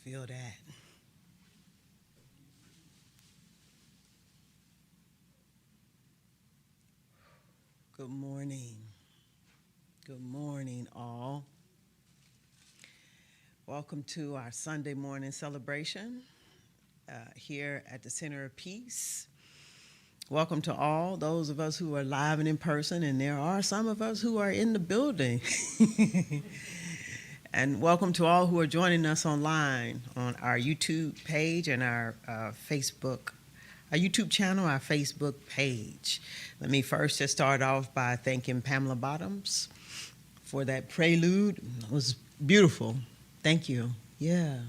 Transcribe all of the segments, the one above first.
Feel that. Good morning. Good morning, all. Welcome to our Sunday morning celebration here at the Center of Peace. Welcome to all those of us who are live and in person, and there are some of us who are in the building. And welcome to all who are joining us online on our YouTube page and our YouTube channel, our Facebook page. Let me first just start off by thanking Pamela Bottoms for that prelude. It was beautiful. Thank you. Yeah.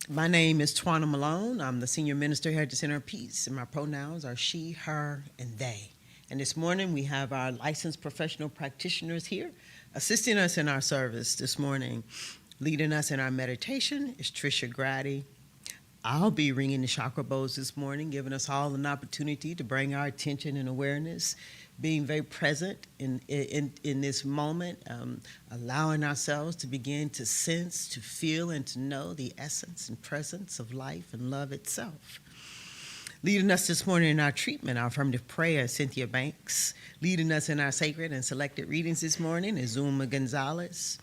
My name is Twana Malone. I'm the senior minister here at the Center of Peace, and my pronouns are she, her, and they. And this morning we have our licensed professional practitioners here assisting us in our service this morning. Leading us in our meditation is Trisha Grady. I'll be ringing the chakra bowls this morning, giving us all an opportunity to bring our attention and awareness, being very present in this moment, allowing ourselves to begin to sense, to feel, and to know the essence and presence of life and love itself. Leading us this morning in our treatment, our affirmative prayer, Cynthia Banks. Leading us in our sacred and selected readings this morning is Zuma Gonzalez.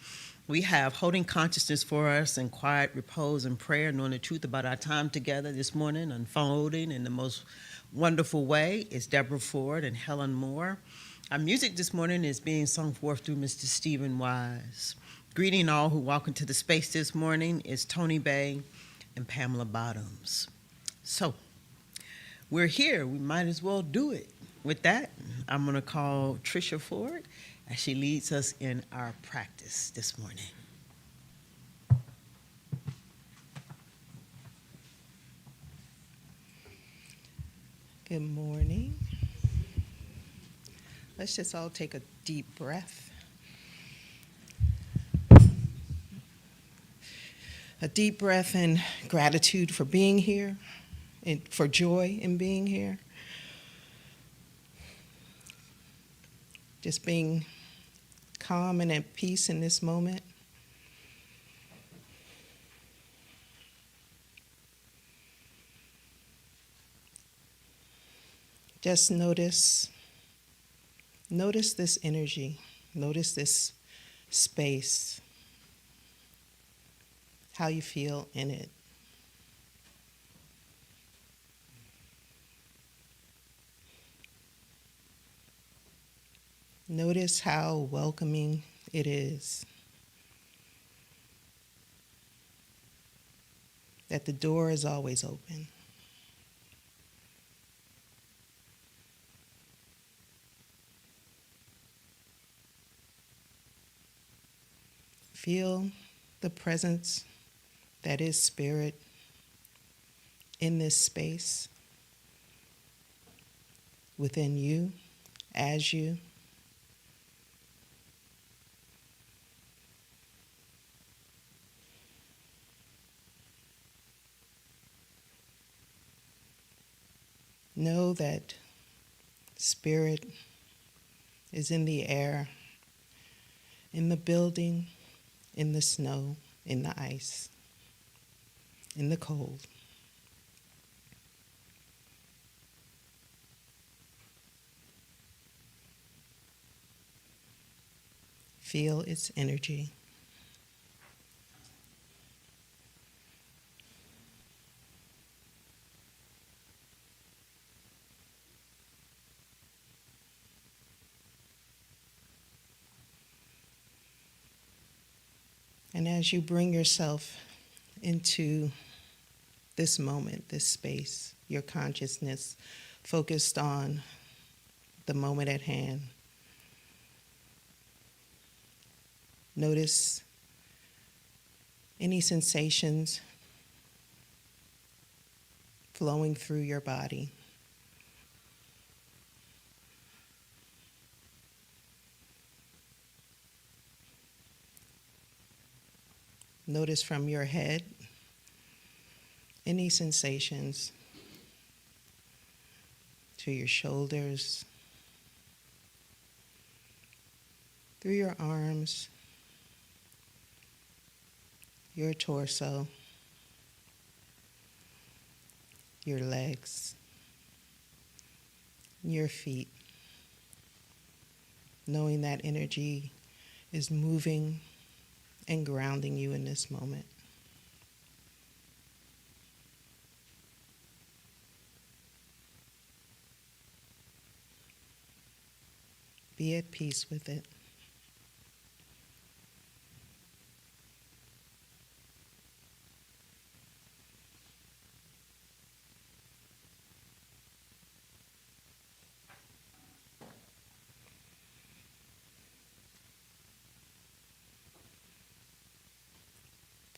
We have holding consciousness for us in quiet repose and prayer, knowing the truth about our time together this morning, unfolding in the most wonderful way is Deborah Ford and Helen Moore. Our music this morning is being sung forth through Mr. Stephen Wise. Greeting all who walk into the space this morning is Tony Bay and Pamela Bottoms. So, we're here. We might as well do it. With that, I'm going to call Trisha Ford as she leads us in our practice this morning. Good morning. Let's just all take a deep breath. A deep breath in gratitude for being here and for joy in being here. Just being calm and at peace in this moment. Just notice this energy, notice this space, how you feel in it. Notice how welcoming it is. That the door is always open. Feel the presence that is spirit in this space, within you, as you. Know that spirit is in the air, in the building, in the snow, in the ice, in the cold. Feel its energy. And as you bring yourself into this moment, this space, your consciousness focused on the moment at hand, notice any sensations flowing through your body. Notice from your head any sensations to your shoulders, through your arms, your torso, your legs, your feet, knowing that energy is moving and grounding you in this moment. Be at peace with it.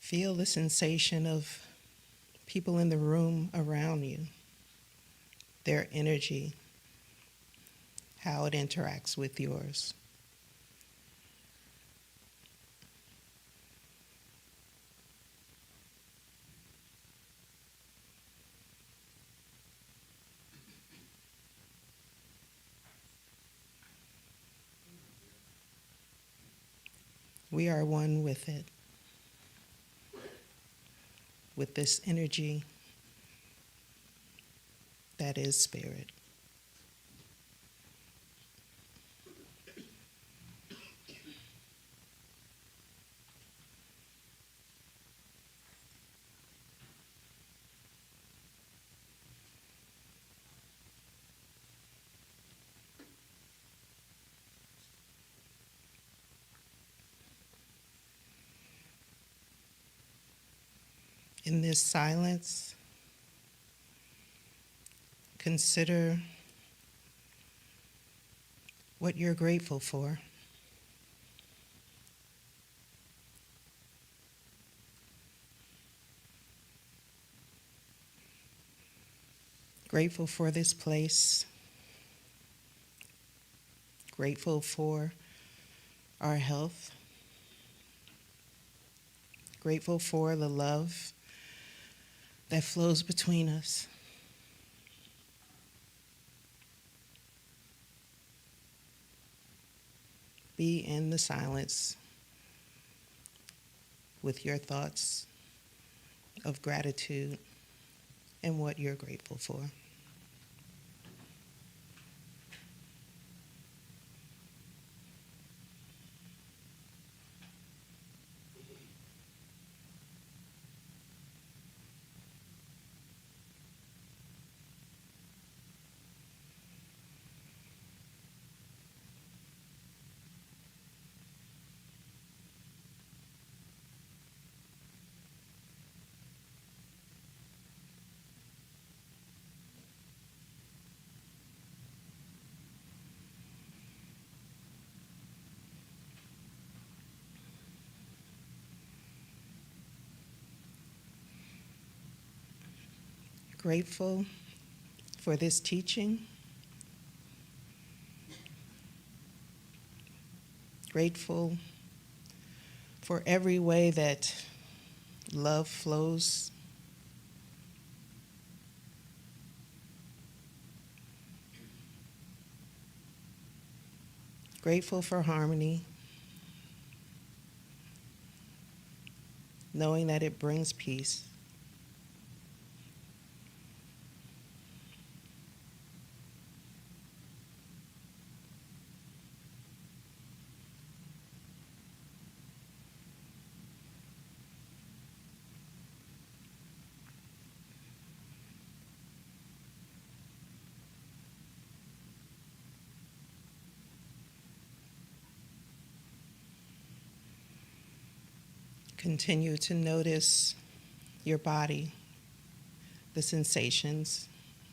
Feel the sensation of people in the room around you, their energy, how it interacts with yours. We are one with it, with this energy that is spirit. In this silence, consider what you're grateful for. Grateful for this place. Grateful for our health. Grateful for the love that flows between us. Be in the silence with your thoughts of gratitude and what you're grateful for. Grateful for this teaching. Grateful for every way that love flows. Grateful for harmony, knowing that it brings peace. Continue to notice your body, the sensations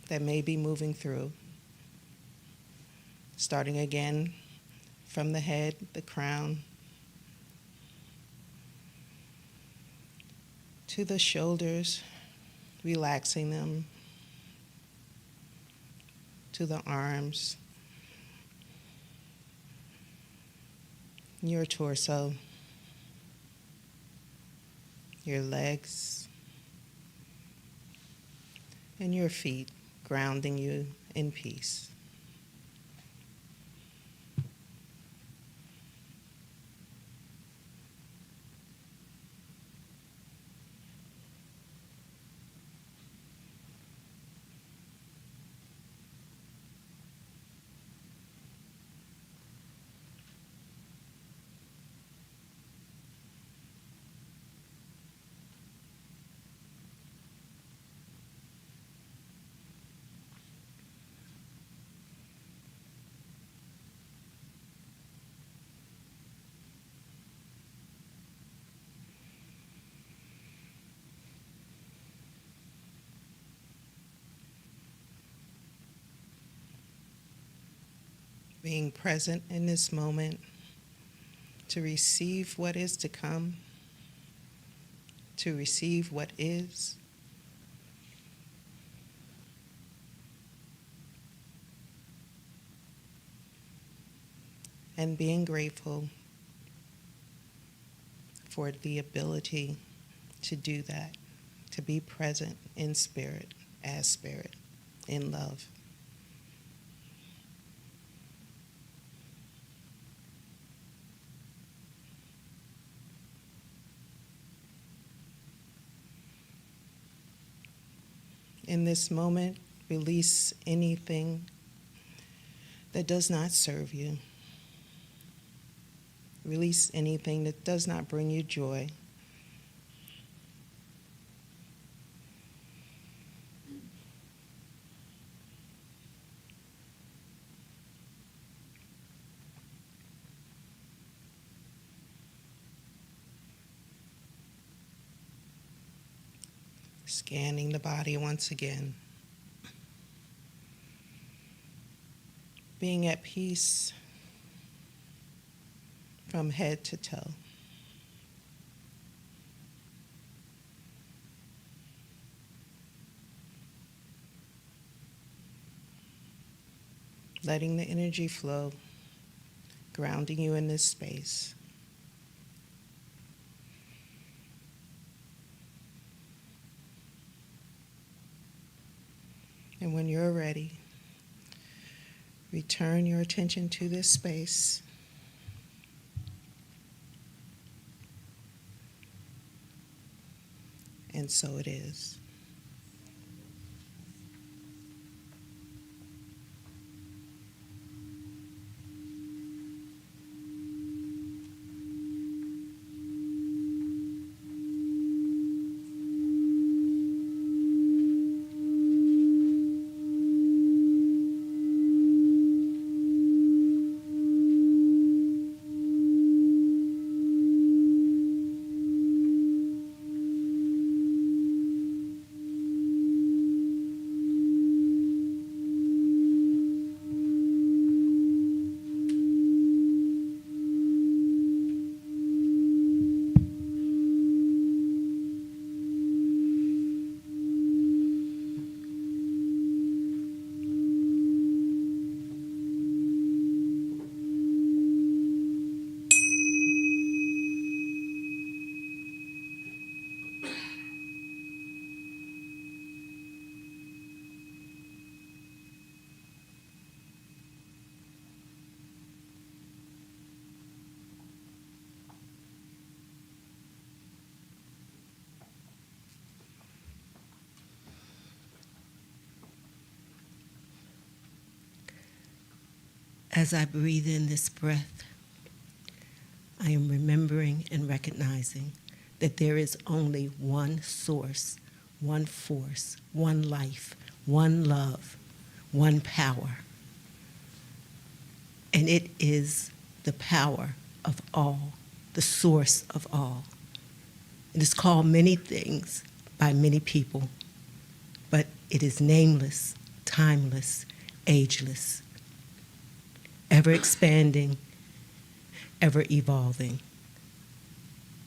that may be moving through. Starting again from the head, the crown, to the shoulders, relaxing them, to the arms, your torso, your legs, and your feet, grounding you in peace. being present in this moment to receive what is to come, to receive what is. And being grateful for the ability to do that, to be present in spirit, as spirit, in love. In this moment, release anything that does not serve you. Release anything that does not bring you joy. Scanning the body once again. Being at peace from head to toe. Letting the energy flow, grounding you in this space. And when you're ready, return your attention to this space. And so it is. As I breathe in this breath, I am remembering and recognizing that there is only one source, one force, one life, one love, one power. And it is the power of all, the source of all. It is called many things by many people, but it is nameless, timeless, ageless, ever expanding, ever evolving.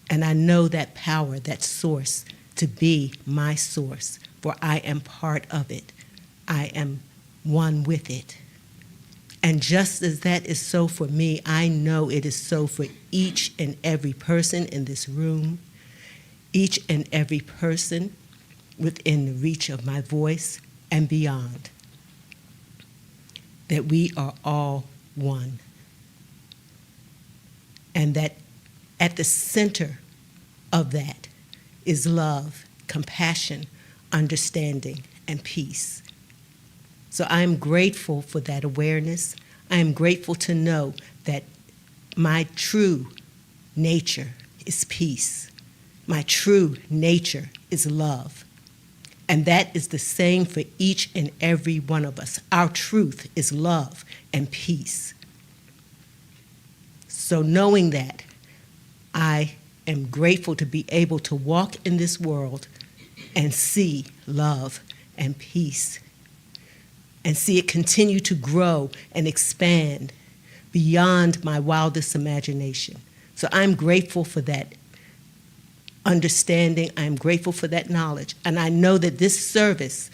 And I know that power, that source, to be my source, for I am part of it. I am one with it. And just as that is so for me, I know it is so for each and every person in this room, each and every person within the reach of my voice and beyond, that we are all one. And that at the center of that is love, compassion, understanding, and peace. So I am grateful for that awareness. I am grateful to know that my true nature is peace. My true nature is love. And that is the same for each and every one of us. Our truth is love and peace. So knowing that, I am grateful to be able to walk in this world and see love and peace and see it continue to grow and expand beyond my wildest imagination. So I'm grateful for that understanding. I'm grateful for that knowledge. And I know that this service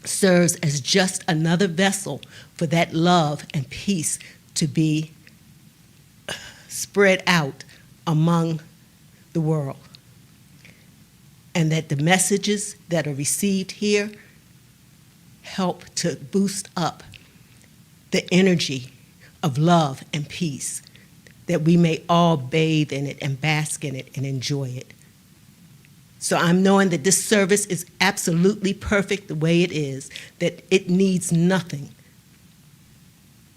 serves as just another vessel for that love and peace to be spread out among the world. And that the messages that are received here help to boost up the energy of love and peace, that we may all bathe in it and bask in it and enjoy it. So I'm knowing that this service is absolutely perfect the way it is, that it needs nothing.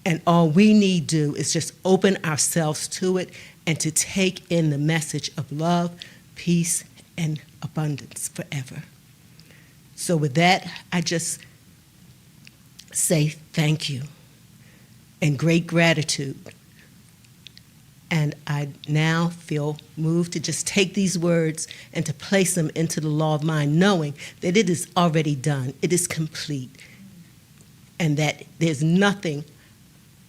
And all we need to do is just open ourselves to it and to take in the message of love, peace, and abundance forever. So with that, I just say thank you and great gratitude. And I now feel moved to just take these words and to place them into the law of mind, knowing that it is already done, it is complete, and that there's nothing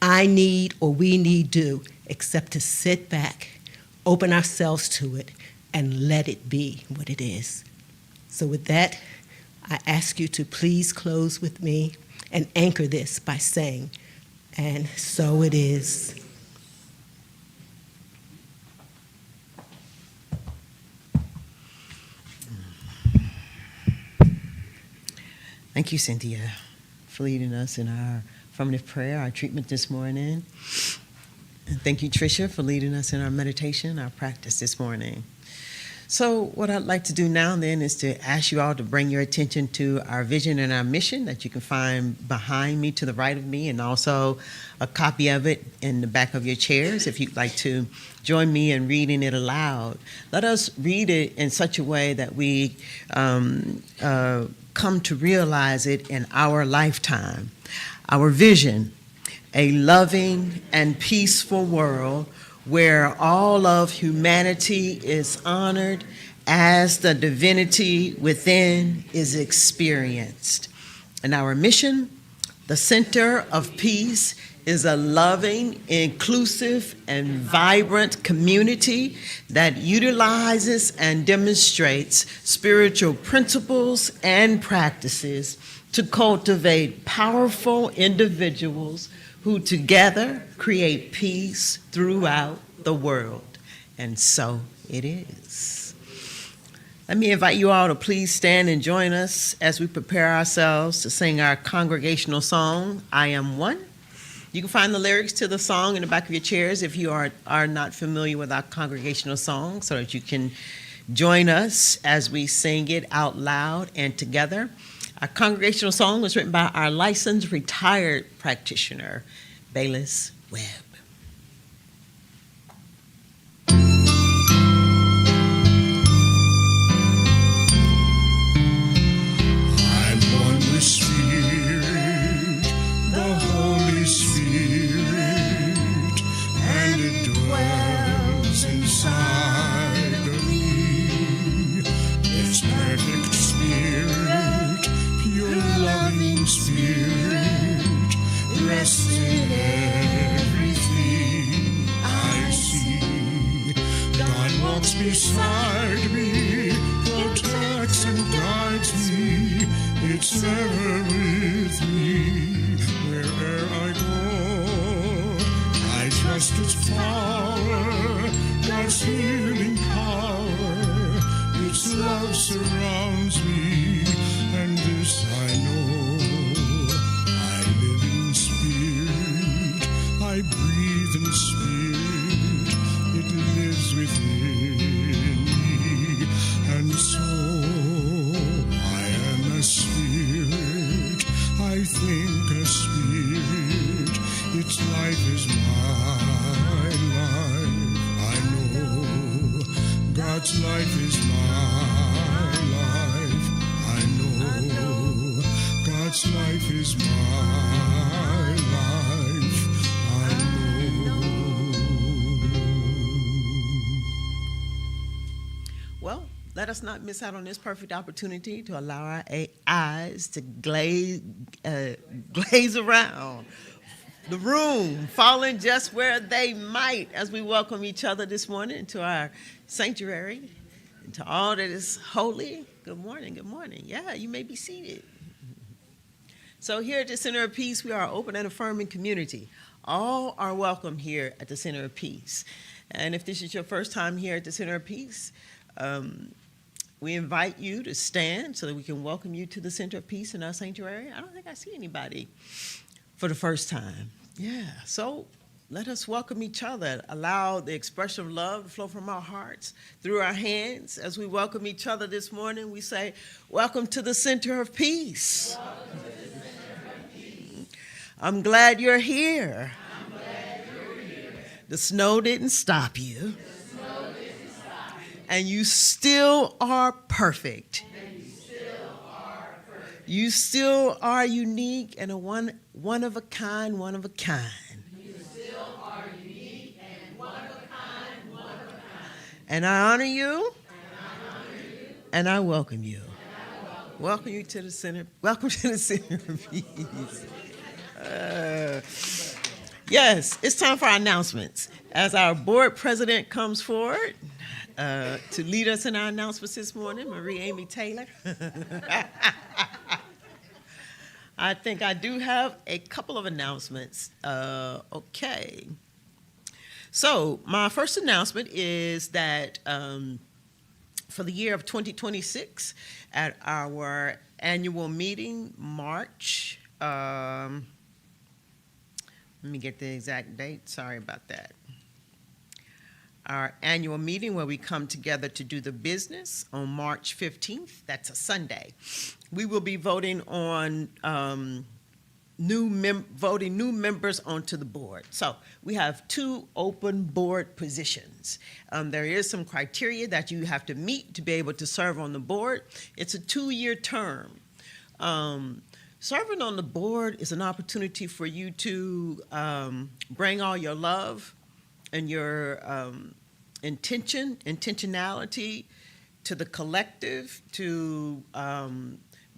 I need or we need do except to sit back, open ourselves to it, and let it be what it is. So with that, I ask you to please close with me and anchor this by saying, and so it is. Thank you, Cynthia, for leading us in our affirmative prayer, our treatment this morning. And thank you, Tricia, for leading us in our meditation, our practice this morning. So what I'd like to do now then is to ask you all to bring your attention to our vision and our mission that you can find behind me to the right of me, and also a copy of it in the back of your chairs if you'd like to join me in reading it aloud. Let us read it in such a way that we come to realize it in our lifetime. Our vision: a loving and peaceful world where all of humanity is honored as the divinity within is experienced. And our mission: the center of peace is a loving, inclusive, and vibrant community that utilizes and demonstrates spiritual principles and practices to cultivate powerful individuals who together create peace throughout the world. And so it is. Let me invite you all to please stand and join us as we prepare ourselves to sing our congregational song, I Am One. You can find the lyrics to the song in the back of your chairs if you are not familiar with our congregational song, so that you can join us as we sing it out loud and together. Our congregational song was written by our licensed retired practitioner, Bayless Webb. I'm one with Spirit, the Holy Spirit, and it dwells inside of me. It's perfect Spirit, pure loving Spirit, rests in everything I see. God walks beside me, protects and guides me. It's ever with me wherever I go. I trust His power, God's healing power. Its love surrounds me, and this I know. I breathe in Spirit, it lives within me, and so I am a Spirit, I think a Spirit, its life is my life. I know God's life is my life. I know God's life is my life. Well, let us not miss out on this perfect opportunity to allow our eyes to glaze around the room falling just where they might as we welcome each other this morning into our sanctuary, into all that is holy. Good morning, good morning. Yeah, you may be seated. So here at the Center of Peace, we are an open and affirming community. All are welcome here at the Center of Peace. And if this is your first time here at the Center of Peace, we invite you to stand so that we can welcome you to the Center of Peace in our sanctuary. I don't think I see anybody for the first time. Yeah, so let us welcome each other. Allow the expression of love to flow from our hearts through our hands. As we welcome each other this morning, we say, welcome to the Center of Peace. I'm glad you're here. The snow didn't stop you. And you still are perfect. You still are unique and a one of a kind, one of a kind. You still are unique and one of a kind, one of a kind. And I honor you. And I welcome you. Welcome you to the center. Welcome to the Center of Peace. Yes, it's time for our announcements. As our board president comes forward to lead us in our announcements this morning, Marie Amy Taylor. I think I do have a couple of announcements. Okay. So my first announcement is that for the year of 2026, at our annual meeting, March, let me get the exact date. Sorry about that. Our annual meeting where we come together to do the business on March 15th. That's a Sunday. We will be voting on voting new members onto the board. So we have 2 open board positions. There is some criteria that you have to meet to be able to serve on the board. It's a 2-year term. Serving on the board is an opportunity for you to bring all your love and your intentionality to the collective, to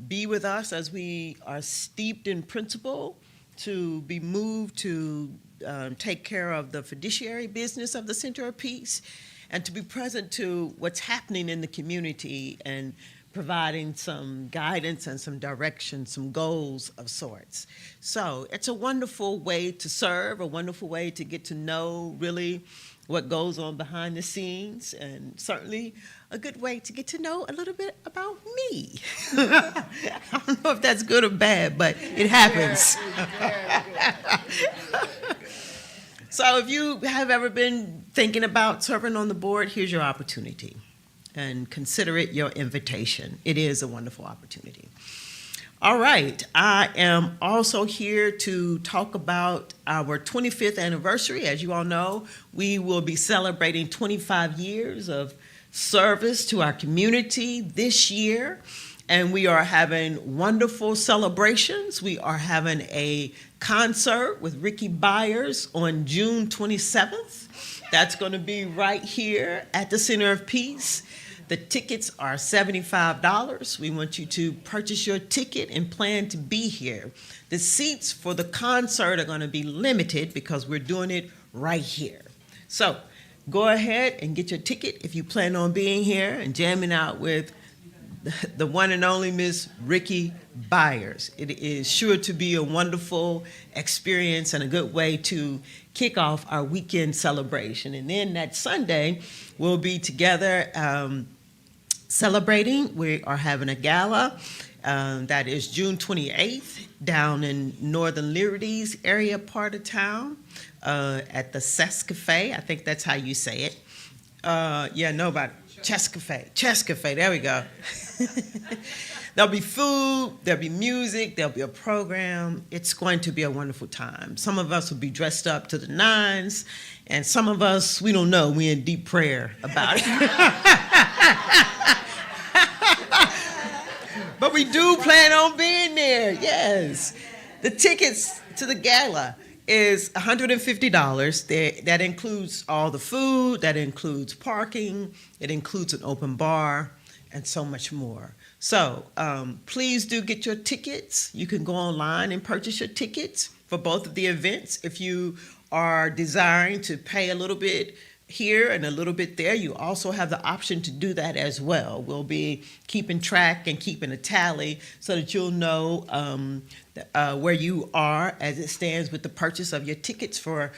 be with us as we are steeped in principle, to be moved to take care of the fiduciary business of the Center of Peace, and to be present to what's happening in the community and providing some guidance and some direction, some goals of sorts. So it's a wonderful way to serve, a wonderful way to get to know really what goes on behind the scenes, and certainly a good way to get to know a little bit about me. I don't know if that's good or bad, but it happens. So if you have ever been thinking about serving on the board, here's your opportunity. And consider it your invitation. It is a wonderful opportunity. All right, I am also here to talk about our 25th anniversary. As you all know, we will be celebrating 25 years of service to our community this year, and we are having wonderful celebrations. We are having a concert with Ricky Byers on June 27th. That's going to be right here at the Center of Peace. The tickets are $75. We want you to purchase your ticket and plan to be here. The seats for the concert are going to be limited because we're doing it right here. So go ahead and get your ticket if you plan on being here and jamming out with the one and only Miss Ricky Byers. It is sure to be a wonderful experience and a good way to kick off our weekend celebration. And then that Sunday, we'll be together celebrating. We are having a gala that is June 28th down in Northern Liberties area part of town at the Cafe. I think that's how you say it. Cafe, there we go. There'll be food, there'll be music, there'll be a program. It's going to be a wonderful time. Some of us will be dressed up to the nines, and some of us, we don't know, we're in deep prayer about it. But we do plan on being there, yes. The tickets to the gala is $150. That includes all the food, that includes parking, it includes an open bar, and so much more. So please do get your tickets. You can go online and purchase your tickets for both of the events. If you are desiring to pay a little bit here and a little bit there, you also have the option to do that as well. We'll be keeping track and keeping a tally so that you'll know where you are as it stands with the purchase of your tickets for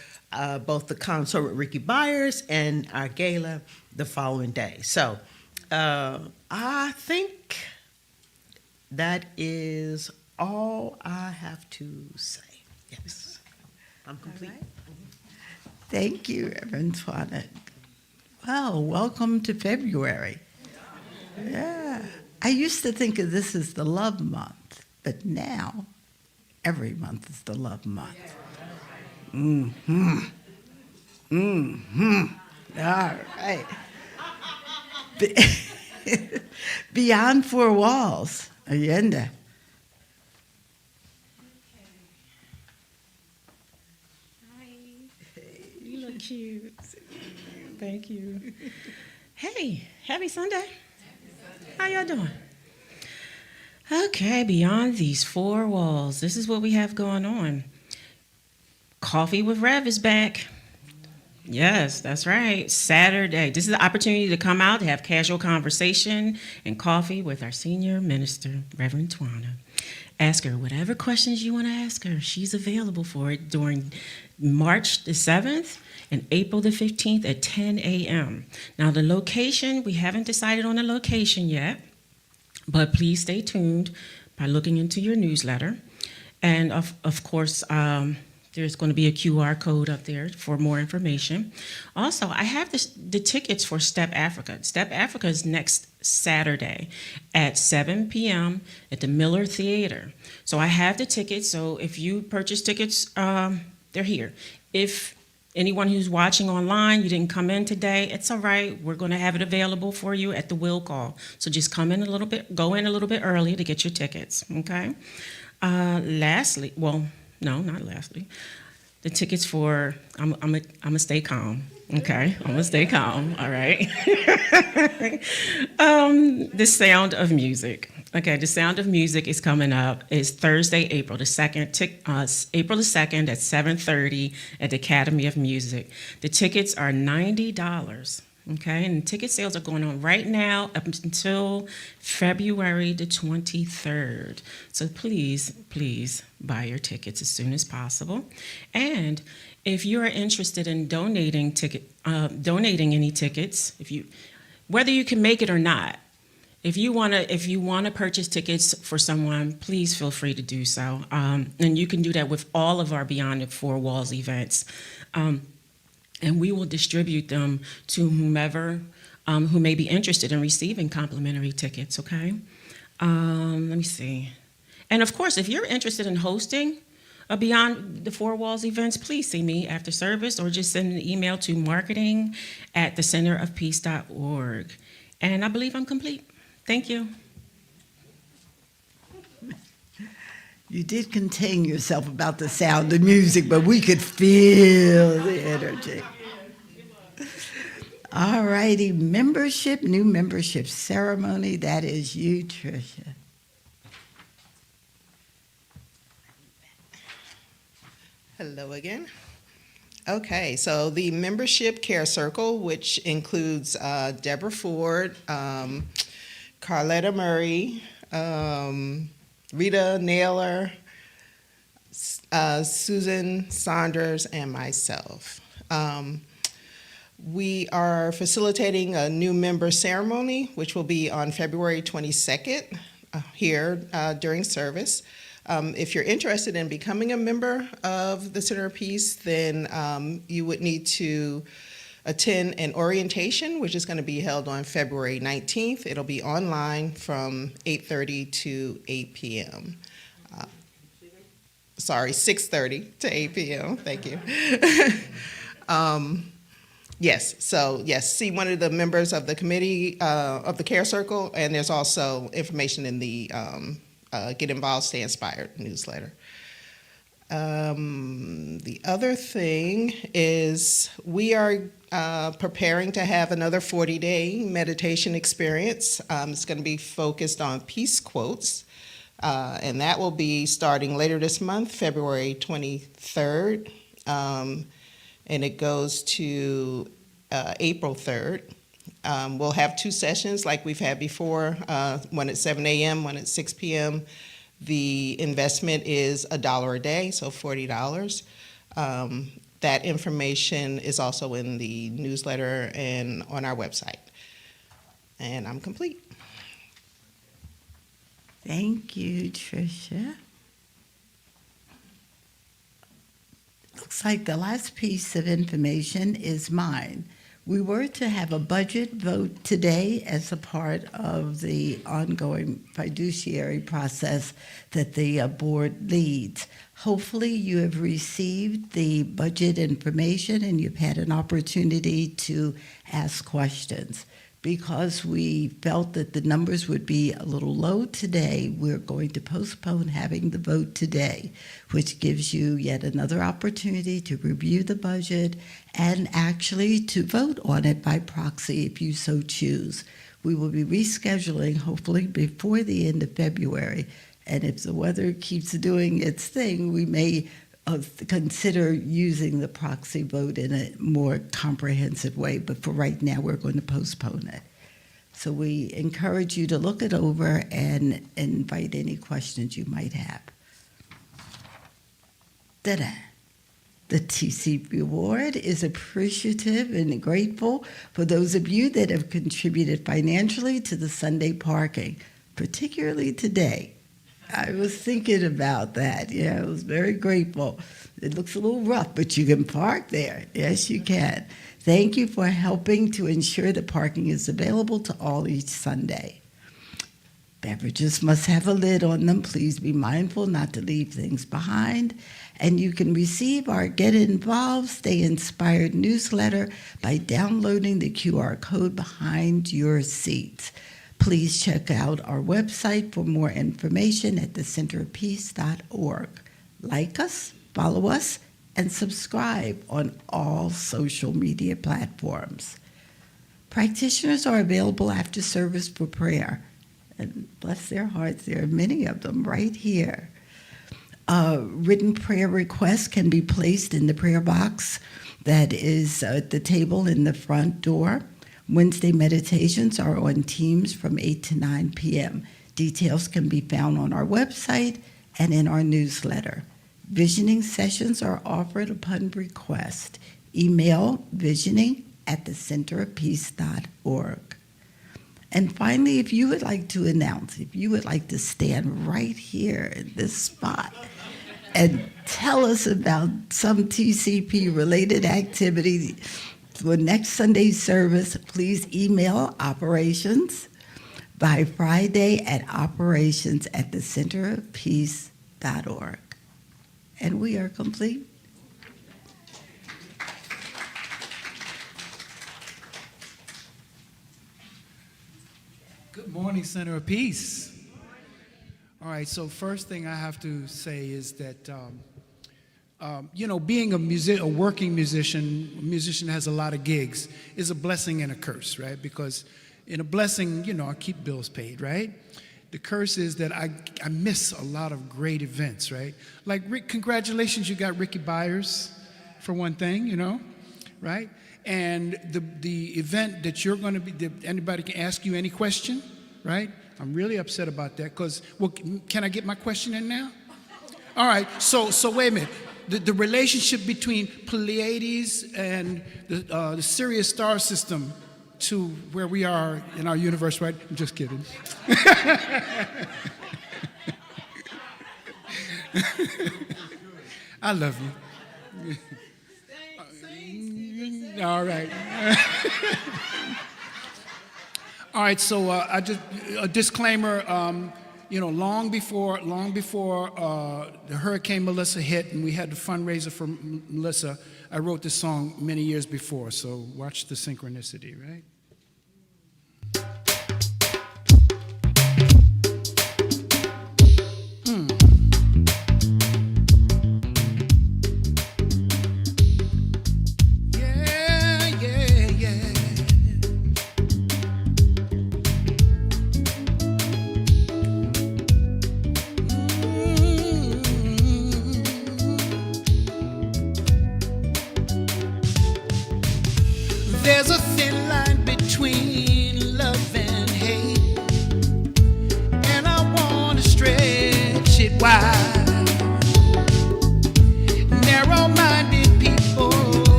both the concert with Ricky Byers and our gala the following day. So I think that is all I have to say. Yes, I'm complete. Thank you, Reverend Twana. Well, welcome to February. Yeah. I used to think of this as the love month, but now every month is the love month. Mm-hmm. Mm-hmm. All right. Beyond Four Walls, Allende. You look cute. Thank you. Hey, happy Sunday. How y'all doing? Okay, beyond these four walls, this is what we have going on. Coffee with Rev is back. Yes, that's right. Saturday. This is the opportunity to come out to have casual conversation and coffee with our senior minister, Reverend Twana. Ask her whatever questions you want to ask her. She's available for it during March the 7th and April the 15th at 10 a.m. Now, the location, we haven't decided on the location yet, but please stay tuned by looking into your newsletter. And of course, there's going to be a QR code up there for more information. Also, I have the tickets for Step Africa. Step Africa is next Saturday at 7 p.m. at the Miller Theater. So I have the tickets. So if you purchase tickets, they're here. If anyone who's watching online, you didn't come in today, it's all right. We're going to have it available for you at the will call. So just go in a little bit early to get your tickets, okay? Lastly, well, no, not lastly. The tickets for, I'm gonna stay calm, okay? I'm gonna stay calm, all right? The Sound of Music. Okay, The Sound of Music is coming up. It's Thursday, April the 2nd, April the 2nd at 7:30 at the Academy of Music. The tickets are $90. Okay, and ticket sales are going on right now up until February the 23rd. So please, please buy your tickets as soon as possible. And if you are interested in donating any tickets, whether you can make it or not, if you want to purchase tickets for someone, please feel free to do so. And you can do that with all of our Beyond the Four Walls events. And we will distribute them to whomever who may be interested in receiving complimentary tickets, okay? Let me see. And of course, if you're interested in hosting a Beyond the Four Walls events, please see me after service or just send an email to marketing@thecenterofpeace.org. And I believe I'm complete. Thank you. You did contain yourself about the Sound of Music, but we could feel the energy. All righty, new membership ceremony. That is you, Tricia. Hello again. Okay, so the membership care circle, which includes Deborah Ford, Carletta Murray, Rita Naylor, Susan Saunders, and myself. We are facilitating a new member ceremony, which will be on February 22nd here during service. If you're interested in becoming a member of the Center of Peace, then you would need to attend an orientation, which is going to be held on February 19th. It'll be online from 8:30 to 8 p.m. 6:30 to 8 p.m. Thank you. Yes, see one of the members of the committee of the Care Circle, and there's also information in the Get Involved, Stay Inspired newsletter. The other thing is we are preparing to have another 40-day meditation experience. It's going to be focused on peace quotes, and that will be starting later this month, February 23rd, and it goes to April 3rd. We'll have 2 sessions like we've had before, one at 7 a.m., one at 6 p.m. The investment is $1 a day, so $40. That information is also in the newsletter and on our website. And I'm complete. Thank you, Tricia. Looks like the last piece of information is mine. We were to have a budget vote today as a part of the ongoing fiduciary process that the board leads. Hopefully you have received the budget information and you've had an opportunity to ask questions. Because we felt that the numbers would be a little low today, we're going to postpone having the vote today, which gives you yet another opportunity to review the budget and actually to vote on it by proxy if you so choose. We will be rescheduling hopefully before the end of February, and if the weather keeps doing its thing, we may consider using the proxy vote in a more comprehensive way, but for right now, we're going to postpone it. So we encourage you to look it over and invite any questions you might have. Ta-da! The TCP Award is appreciative and grateful for those of you that have contributed financially to the Sunday parking, particularly today. I was thinking about that. Yeah, I was very grateful. It looks a little rough, but you can park there. Yes, you can. Thank you for helping to ensure that parking is available to all each Sunday. Beverages must have a lid on them. Please be mindful not to leave things behind. And you can receive our Get Involved, Stay Inspired newsletter by downloading the QR code behind your seats. Please check out our website for more information at thecenterofpeace.org. Like us, follow us, and subscribe on all social media platforms. Practitioners are available after service for prayer. And bless their hearts, there are many of them right here. Written prayer requests can be placed in the prayer box that is at the table in the front door. Wednesday meditations are on Teams from 8 to 9 p.m. Details can be found on our website and in our newsletter. Visioning sessions are offered upon request. Email visioning@thecenterofpeace.org. And finally, if you would like to announce, if you would like to stand right here in this spot and tell us about some TCP-related activity for next Sunday's service, please email operations by Friday at operations@thecenterofpeace.org. And we are complete. Good morning, Center of Peace. All right, so first thing I have to say is that, being a working musician, a musician has a lot of gigs, is a blessing and a curse, right? Because in a blessing, I keep bills paid, right? The curse is that I miss a lot of great events, right? Like, Rick, congratulations, you got Ricky Byers, for one thing, right? And the event that you're going to be, anybody can ask you any question, right? I'm really upset about that because, well, can I get my question in now? All right, so wait a minute. The relationship between Pleiades and the Sirius star system to where we are in our universe, right? I'm just kidding. I love you. All right. All right, so I just a disclaimer. Long before the Hurricane Melissa hit, and we had the fundraiser for Melissa, I wrote this song many years before. So watch the synchronicity, right?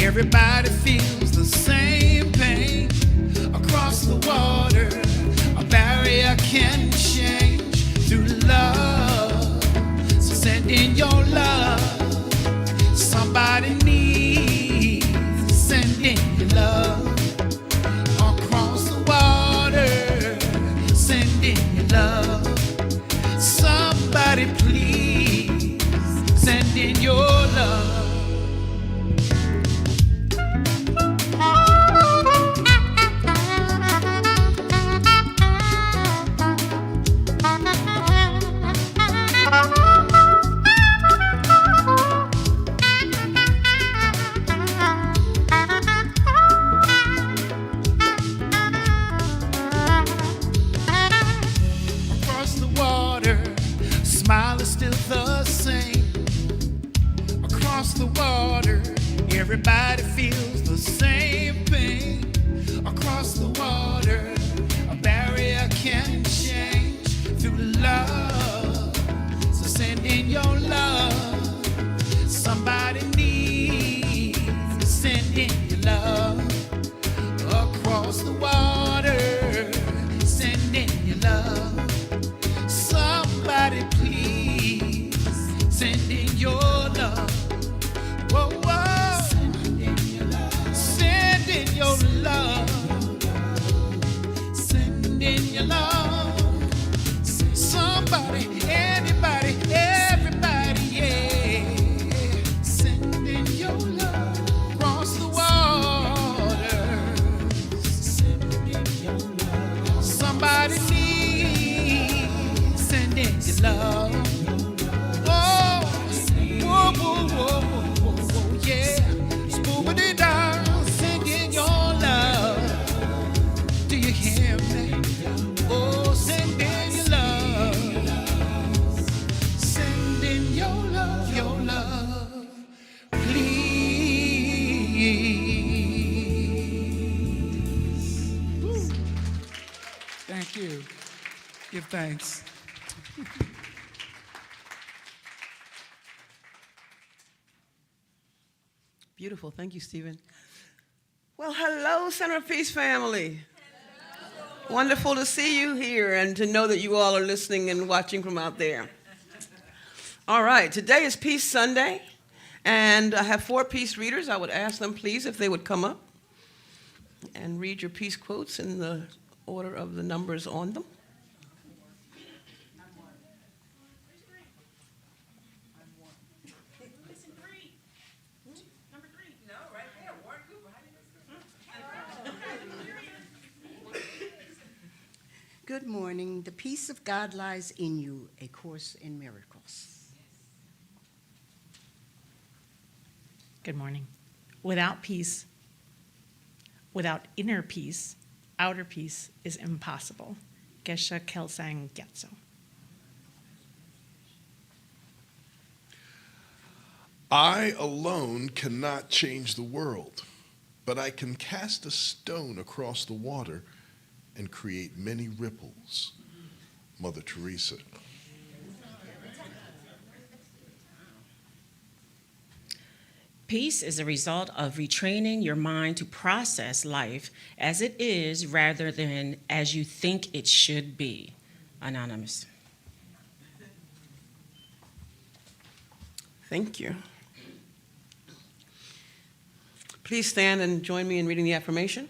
Everybody feels the same pain across the water. A barrier can change through love. So send in your love. Somebody needs to send in your love. Across the water, send in your love. Somebody please send in your love. Across the water, smile is still the same. Across the water, everybody feels the same pain. Across the water, a barrier can change through love. So send in your love. Somebody needs to send in your love. Across the water, send in your love. Somebody please send in your love. Whoa, whoa. Send in your love. Send in your love. Send in your love. Somebody, anybody, everybody, yeah. Send in your love. Across the water. Send in your love. Somebody needs send in your love. Oh, whoa, whoa, whoa, whoa, whoa, yeah. Spoobity down, send in your love. Do you hear me? Oh, send in your love. Send in your love, please. Woo. Thank you. Give thanks. Beautiful. Thank you, Stephen. Well, hello, Center of Peace family. Hello. Wonderful to see you here and to know that you all are listening and watching from out there. All right, today is Peace Sunday, and I have 4 peace readers. I would ask them, please, if they would come up and read your peace quotes in the order of the numbers on them. Good morning. The peace of God lies in you, A Course in Miracles. Good morning. Without peace, without inner peace, outer peace is impossible. Geshe Kelsang Gyatso. I alone cannot change the world, but I can cast a stone across the water and create many ripples. Mother Teresa. Peace is a result of retraining your mind to process life as it is rather than as you think it should be. Anonymous. Thank you. Please stand and join me in reading the affirmation.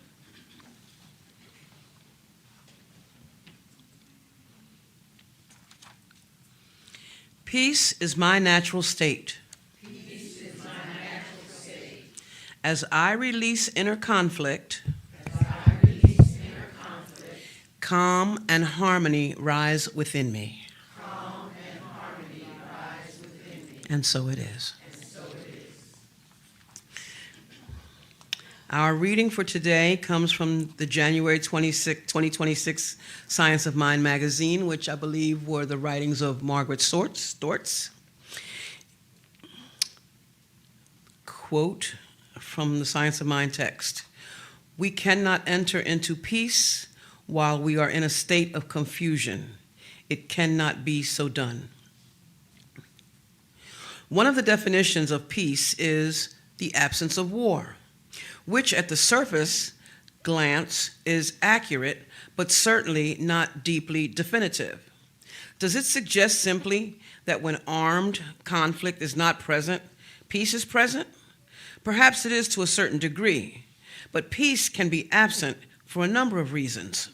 Peace is my natural state. Peace is my natural state. As I release inner conflict, calm and harmony rise within me. Calm and harmony rise within me. And so it is. And so it is. Our reading for today comes from the January 26, 2026 Science of Mind magazine, which I believe were the writings of Margaret Stortz. Quote from the Science of Mind text: "We cannot enter into peace while we are in a state of confusion. It cannot be so done." One of the definitions of peace is the absence of war. which at the surface glance is accurate, but certainly not deeply definitive. Does it suggest simply that when armed conflict is not present, peace is present? Perhaps it is to a certain degree, but peace can be absent for a number of reasons.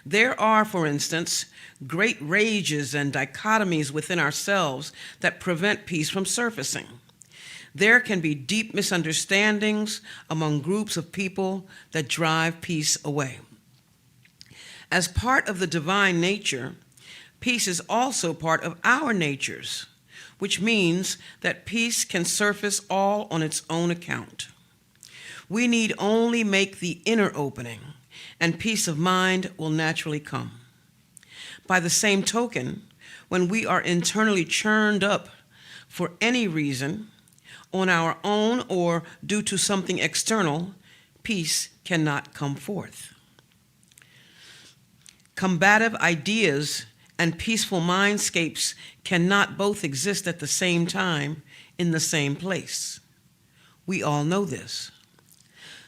There are, for instance, great rages and dichotomies within ourselves that prevent peace from surfacing. There can be deep misunderstandings among groups of people that drive peace away. As part of the divine nature, peace is also part of our natures, which means that peace can surface all on its own account. We need only make the inner opening, and peace of mind will naturally come. By the same token, when we are internally churned up for any reason, on our own or due to something external, peace cannot come forth. Combative ideas and peaceful mindscapes cannot both exist at the same time in the same place. We all know this.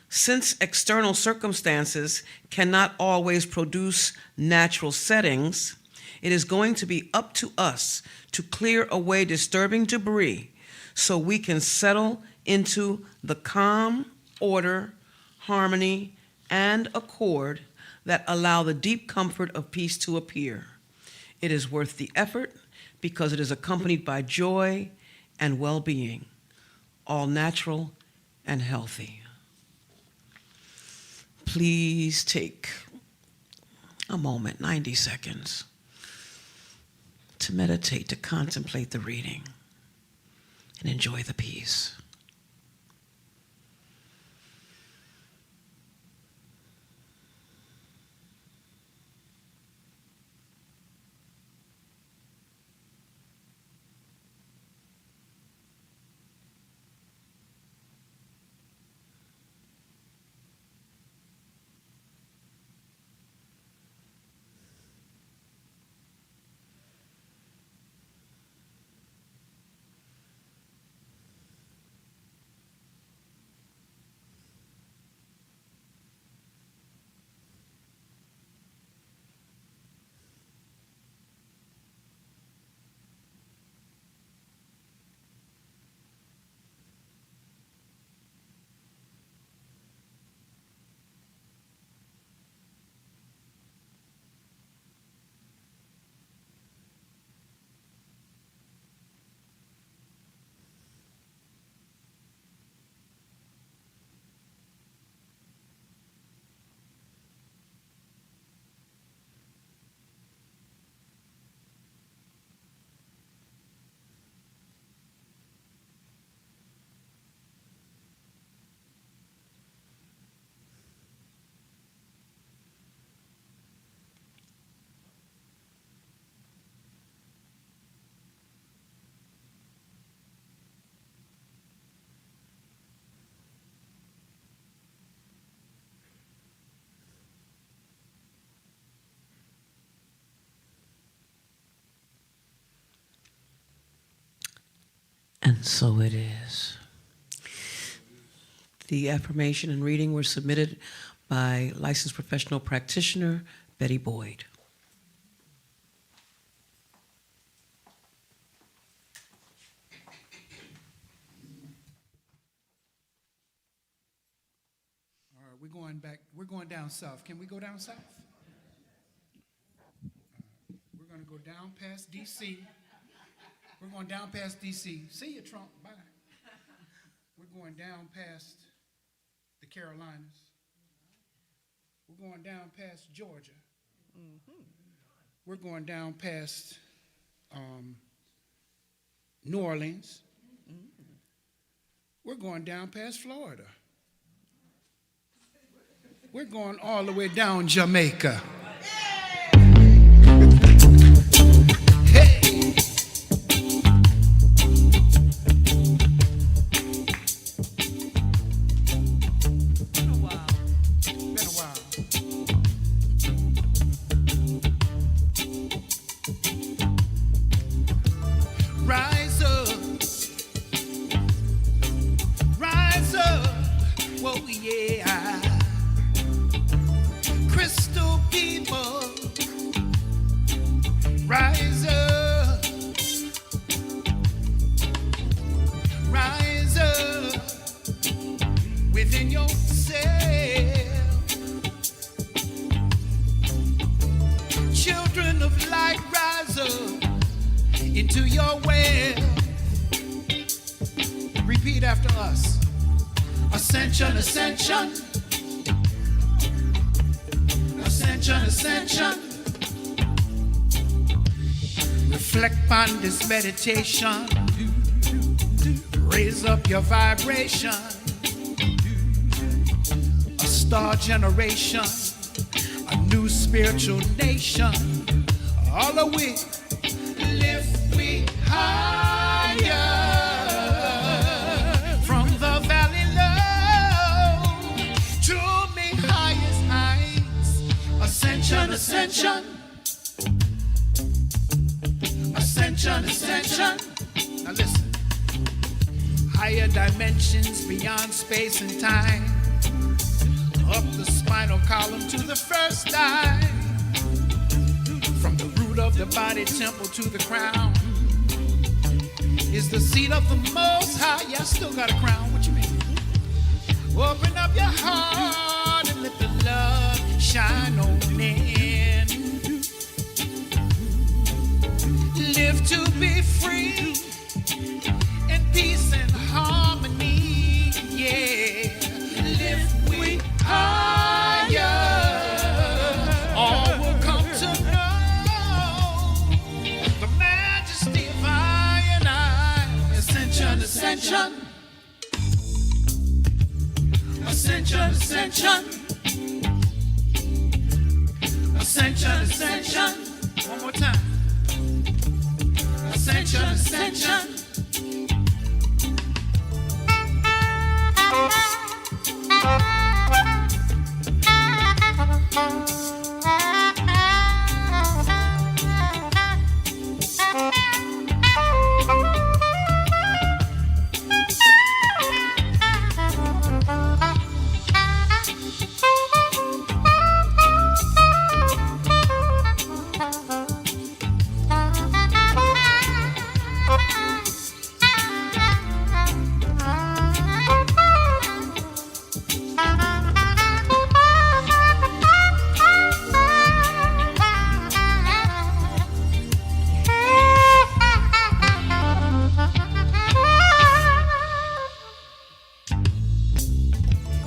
Since external circumstances cannot always produce natural settings, it is going to be up to us to clear away disturbing debris so we can settle into the calm, order, harmony, and accord that allow the deep comfort of peace to appear. It is worth the effort because it is accompanied by joy and well-being, all natural and healthy. Please take a moment, 90 seconds, to meditate, to contemplate the reading, and enjoy the peace. And so it is. The affirmation and reading were submitted by licensed professional practitioner Betty Boyd. All right, we're going back. We're going down south. Can we go down south? We're going to go down past D.C. We're going down past D.C. See you, Trump. Bye. We're going down past the Carolinas. We're going down past Georgia. We're going down past New Orleans. We're going down past Florida. We're going all the way down Jamaica. Hey! Whoa, yeah. Crystal people, rise up. Rise up within yourself. Children of light, rise up into your well. Repeat after us. Ascension, ascension. Ascension, ascension. Reflect on this meditation. Raise up your vibration. A star generation. A new spiritual nation. All of we lift we higher. From the valley low to me highest heights. Ascension, ascension. Ascension, ascension. Now listen. Higher dimensions beyond space and time. Up the spinal column to the first eye. From the root of the body, temple to the crown. Is the seat of the Most High. Yeah, I still got a crown. What you mean? Open up your heart and let the love shine on in. Live to be free in peace and harmony. Yeah, lift we higher. All will come to know the majesty of I and I. Ascension, ascension. Ascension, ascension. Ascension, ascension. One more time. Ascension, ascension.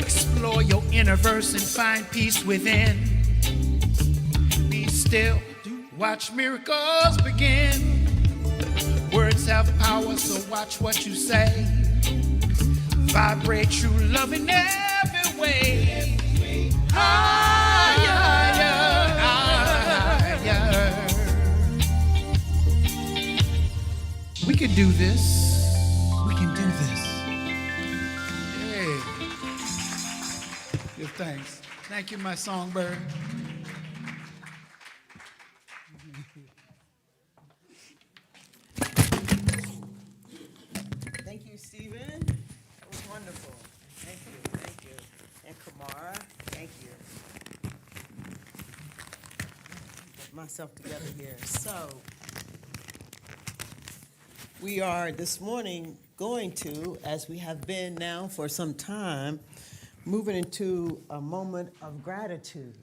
Explore your inner verse and find peace within. Be still, watch miracles begin. Words have power, so watch what you say. Vibrate true love in every way. Higher, higher. We can do this. We can do this. Hey. Give thanks. Thank you, my songbird. Thank you, Stephen. That was wonderful. Thank you, thank you. And Kamara, thank you. Get myself together here. So, we are this morning going to, as we have been now for some time, moving into a moment of gratitude.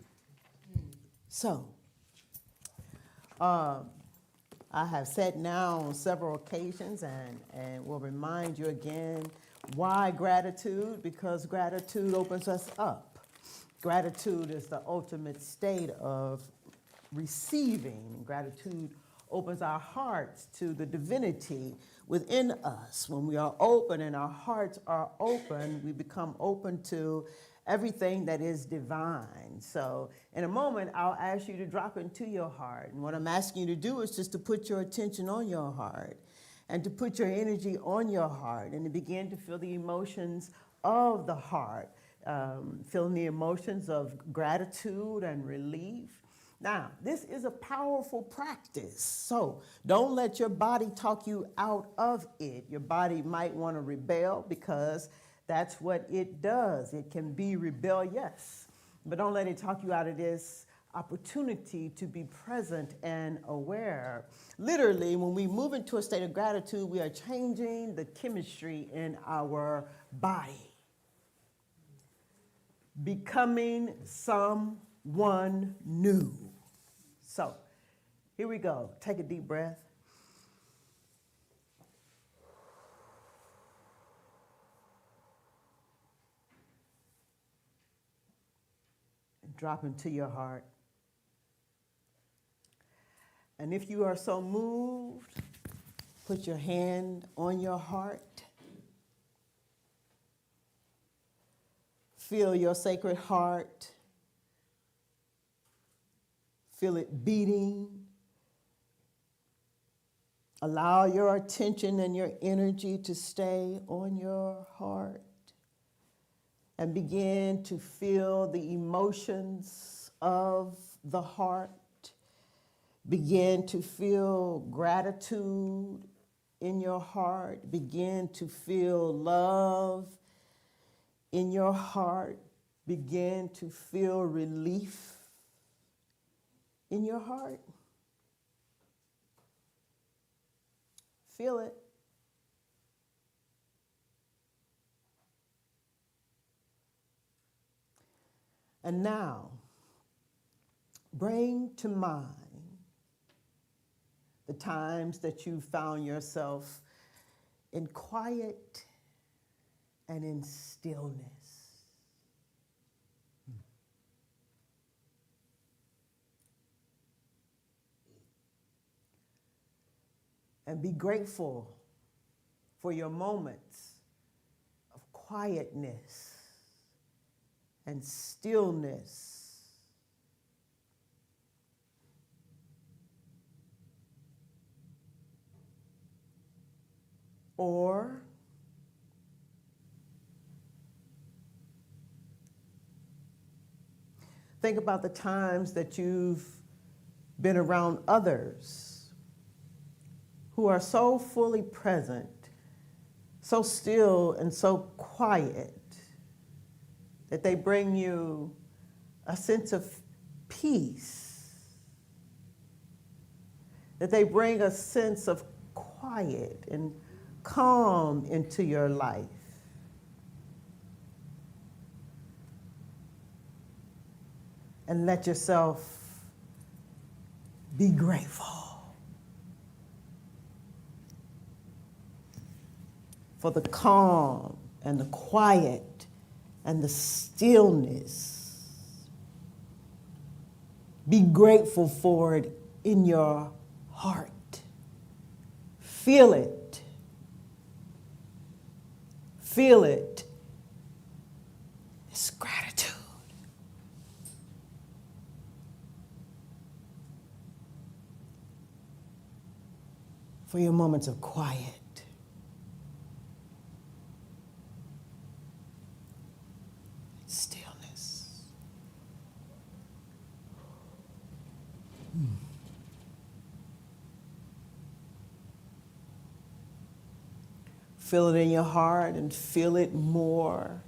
So, I have said now on several occasions and will remind you again why gratitude, because gratitude opens us up. Gratitude is the ultimate state of receiving. Gratitude opens our hearts to the divinity within us. When we are open and our hearts are open, we become open to everything that is divine. So in a moment, I'll ask you to drop into your heart. And what I'm asking you to do is just to put your attention on your heart and to put your energy on your heart and to begin to feel the emotions of the heart, feeling the emotions of gratitude and relief. Now, this is a powerful practice, so don't let your body talk you out of it. Your body might want to rebel because That's what it does. It can be rebellious. But don't let it talk you out of this opportunity to be present and aware. Literally, when we move into a state of gratitude, we are changing the chemistry in our body, becoming someone new. So, here we go. Take a deep breath. And drop into your heart. And if you are so moved, put your hand on your heart. Feel your sacred heart. Feel it beating. Allow your attention and your energy to stay on your heart. And begin to feel the emotions of the heart. Begin to feel gratitude in your heart. Begin to feel love in your heart. Begin to feel relief in your heart. Feel it. And now, bring to mind the times that you found yourself in quiet and in stillness. And be grateful for your moments of quietness and stillness. Or think about the times that you've been around others who are so fully present, so still and so quiet that they bring you a sense of peace, that they bring a sense of quiet and calm into your life. And let yourself be grateful for the calm and the quiet and the stillness. Be grateful for it in your heart. Feel it. Feel it. It's gratitude. For your moments of quiet. Stillness. Feel it in your heart and feel it more.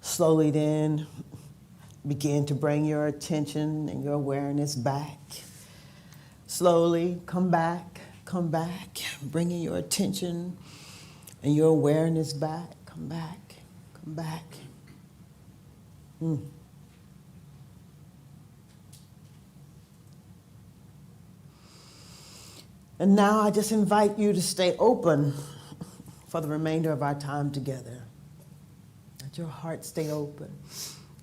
Slowly then, begin to bring your attention and your awareness back. Slowly come back, bringing your attention and your awareness back. Come back. And now I just invite you to stay open for the remainder of our time together. Let your heart stay open.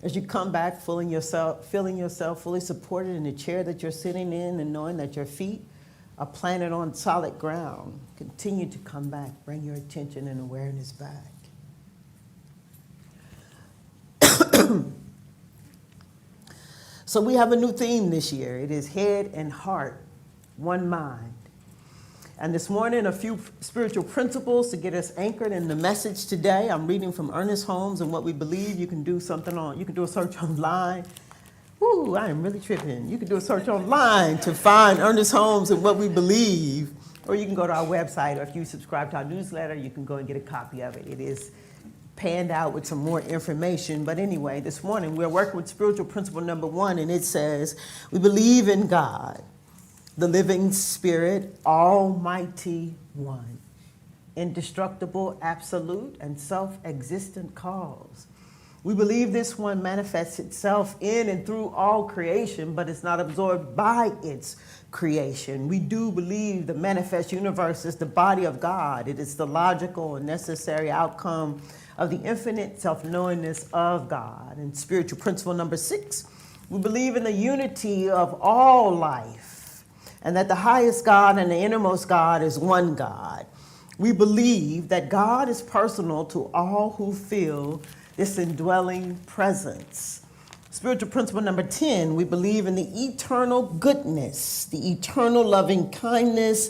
As you come back, feeling yourself fully supported in the chair that you're sitting in and knowing that your feet are planted on solid ground, continue to come back. Bring your attention and awareness back. So we have a new theme this year. It is head and heart, one mind. And this morning, a few spiritual principles to get us anchored in the message today. I'm reading from Ernest Holmes and What We Believe. You can do a search online. Whoo, I am really tripping. You can do a search online to find Ernest Holmes and What We Believe, or you can go to our website, or if you subscribe to our newsletter, you can go and get a copy of it. It is panned out with some more information. But anyway, this morning we're working with spiritual principle number 1, and it says, we believe in God, the living spirit, almighty one, indestructible, absolute, and self-existent cause. We believe this one manifests itself in and through all creation, but it's not absorbed by its creation. We do believe the manifest universe is the body of God. It is the logical and necessary outcome of the infinite self-knowingness of God. And spiritual principle number 6, we believe in the unity of all life, and that the highest God and the innermost God is one God. We believe that God is personal to all who feel this indwelling presence. Spiritual principle number 10, we believe in the eternal goodness, the eternal loving kindness,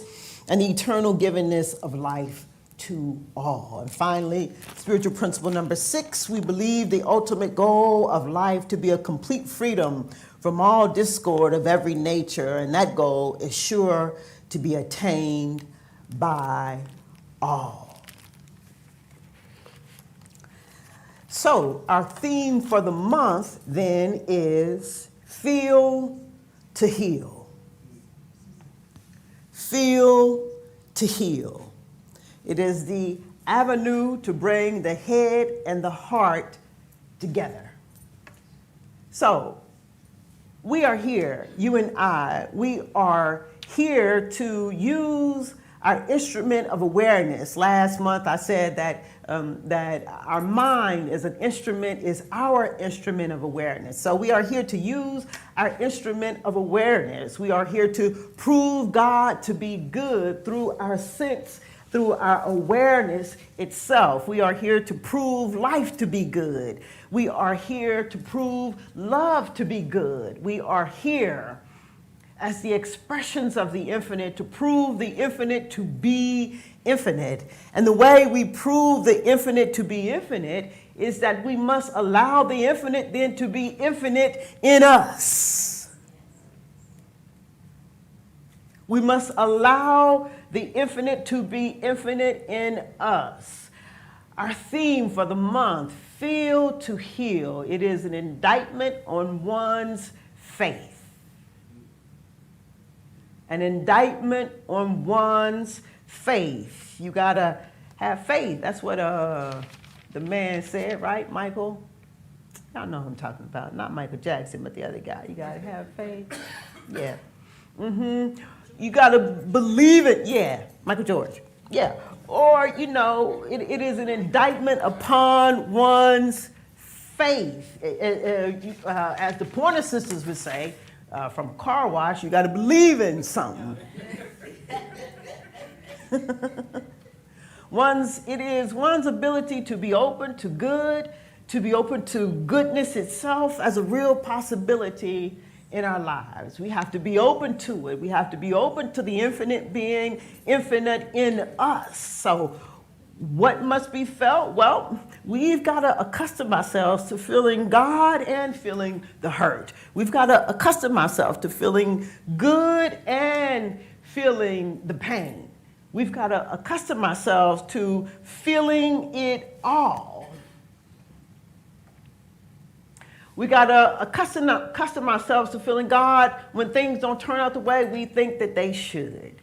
and the eternal givingness of life to all. And finally, spiritual principle number 6, we believe the ultimate goal of life to be a complete freedom from all discord of every nature, and that goal is sure to be attained by all. So our theme for the month then is feel to heal. Feel to heal. It is the avenue to bring the head and the heart together. So we are here, you and I, we are here to use our instrument of awareness. Last month I said that that our mind is our instrument of awareness. So we are here to use our instrument of awareness. We are here to prove God to be good through our sense, through our awareness itself. We are here to prove life to be good. We are here to prove love to be good. We are here as the expressions of the infinite to prove the infinite to be infinite. And the way we prove the infinite to be infinite is that we must allow the infinite then to be infinite in us. We must allow the infinite to be infinite in us. Our theme for the month, Feel to Heal. It is an indictment on one's faith. An indictment on one's faith. You gotta have faith. That's what the man said, right, Michael? Y'all know who I'm talking about. Not Michael Jackson, but the other guy. You gotta have faith. Yeah. You gotta believe it. Yeah. Michael George. Yeah. Or, you know, it is an indictment upon one's faith. As the Pointer Sisters would say, from a car wash, you got to believe in something. It is one's ability to be open to good, to be open to goodness itself as a real possibility in our lives. We have to be open to it. We have to be open to the infinite being infinite in us. So what must be felt? Well, we've got to accustom ourselves to feeling God and feeling the hurt. We've got to accustom ourselves to feeling good and feeling the pain. We've got to accustom ourselves to feeling it all. We got to accustom ourselves to feeling God when things don't turn out the way we think that they should.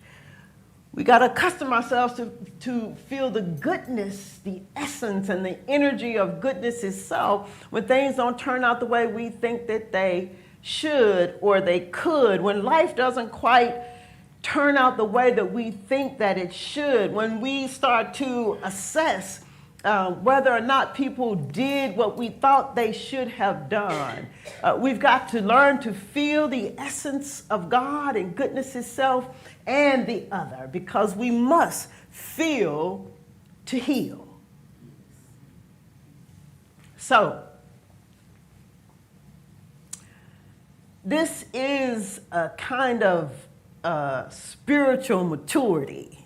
We got to accustom ourselves to feel the goodness, the essence, and the energy of goodness itself when things don't turn out the way we think that they should or they could, when life doesn't quite turn out the way that we think that it should, when we start to assess whether or not people did what we thought they should have done. We've got to learn to feel the essence of God and goodness itself and the other, because we must feel to heal. So, this is a kind of spiritual maturity.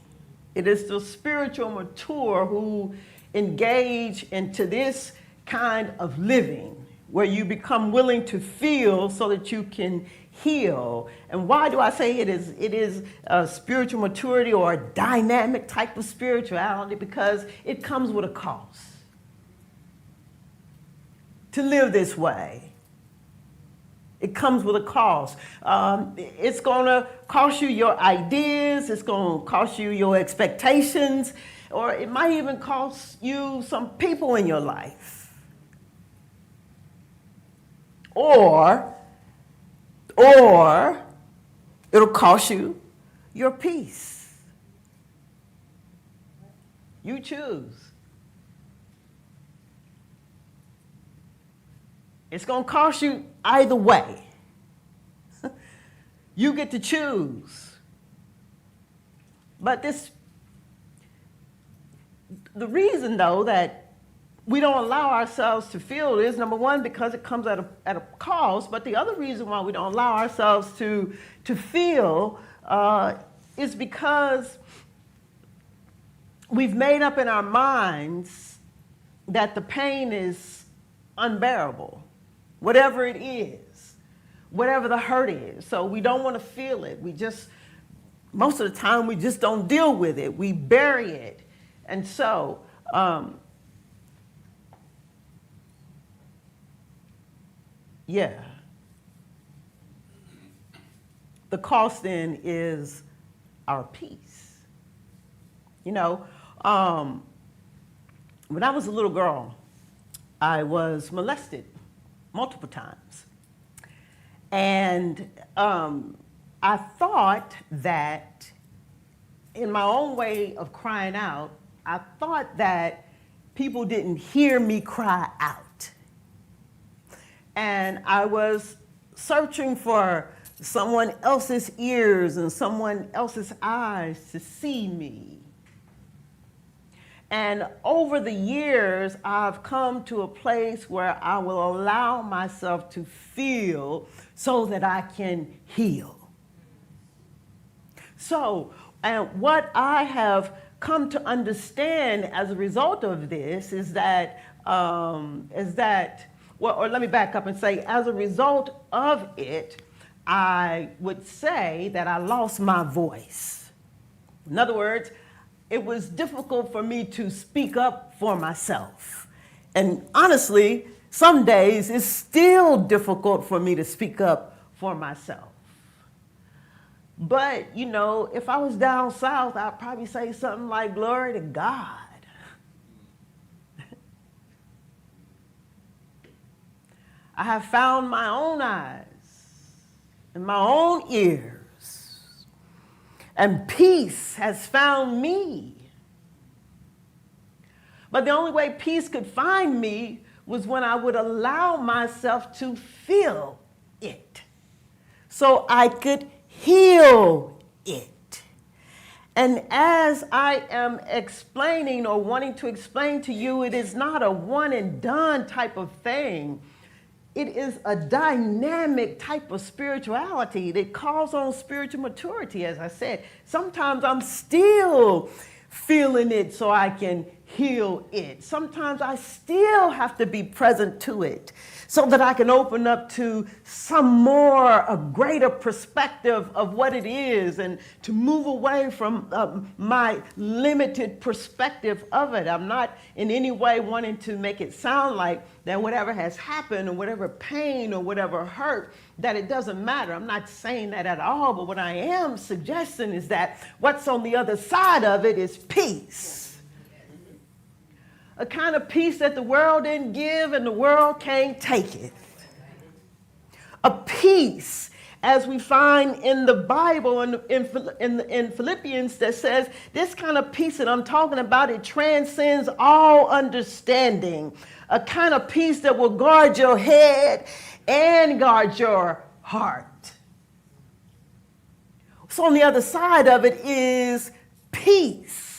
It is the spiritual mature who engage into this kind of living. where you become willing to feel so that you can heal. And why do I say it is a spiritual maturity or a dynamic type of spirituality? Because it comes with a cost. To live this way, it comes with a cost. It's going to cost you your ideas. It's going to cost you your expectations, or it might even cost you some people in your life. Or it'll cost you your peace. You choose. It's going to cost you either way. You get to choose. But the reason, though, that we don't allow ourselves to feel is, number one, because it comes at a cost, but the other reason why we don't allow ourselves to feel is because we've made up in our minds that the pain is unbearable, whatever it is, whatever the hurt is. So we don't want to feel it. Most of the time, we just don't deal with it. We bury it. And so, yeah. The cost then is our peace. You know, when I was a little girl, I was molested multiple times. And I thought that, in my own way of crying out, I thought that people didn't hear me cry out. And I was searching for someone else's ears and someone else's eyes to see me. And over the years, I've come to a place where I will allow myself to feel so that I can heal. So, and what I have come to understand as a result of this is that, well, or let me back up and say, as a result of it, I would say that I lost my voice. In other words, it was difficult for me to speak up for myself. And honestly, some days it's still difficult for me to speak up for myself. But, you know, if I was down south, I'd probably say something like, "Glory to God." I have found my own eyes and my own ears, and peace has found me. But the only way peace could find me was when I would allow myself to feel it, so I could heal it. And as I am explaining or wanting to explain to you, it is not a one and done type of thing. It is a dynamic type of spirituality that calls on spiritual maturity, as I said. Sometimes I'm still feeling it so I can heal it. Sometimes I still have to be present to it so that I can open up to a greater perspective of what it is, and to move away from my limited perspective of it. I'm not in any way wanting to make it sound like that whatever has happened or whatever pain or whatever hurt, that it doesn't matter. I'm not saying that at all, but what I am suggesting is that what's on the other side of it is peace. A kind of peace that the world didn't give and the world can't take it. A peace, as we find in the Bible in Philippians, that says this kind of peace that I'm talking about, it transcends all understanding. A kind of peace that will guard your head and guard your heart. So on the other side of it is peace.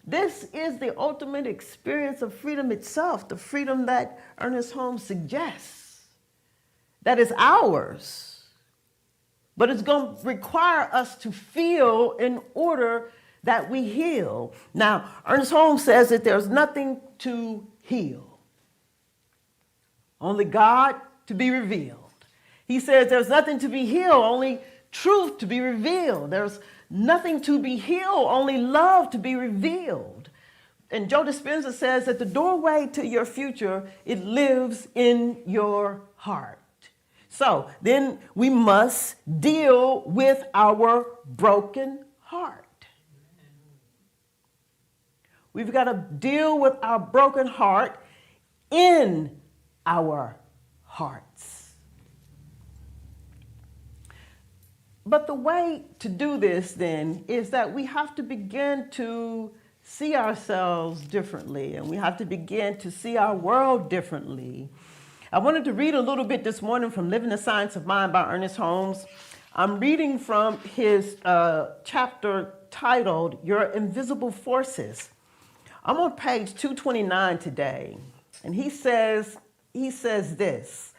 This is the ultimate experience of freedom itself, the freedom that Ernest Holmes suggests, that is ours. But it's going to require us to feel in order that we heal. Now, Ernest Holmes says that there's nothing to heal. only God to be revealed. He says there's nothing to be healed, only truth to be revealed. There's nothing to be healed, only love to be revealed. And Joe Dispenza says that the doorway to your future, it lives in your heart. So then we must deal with our broken heart. We've got to deal with our broken heart in our hearts. But the way to do this then is that we have to begin to see ourselves differently, and we have to begin to see our world differently. I wanted to read a little bit this morning from Living the Science of Mind by Ernest Holmes. I'm reading from his chapter titled, Your Invisible Forces. I'm on page 229 today, and he says this: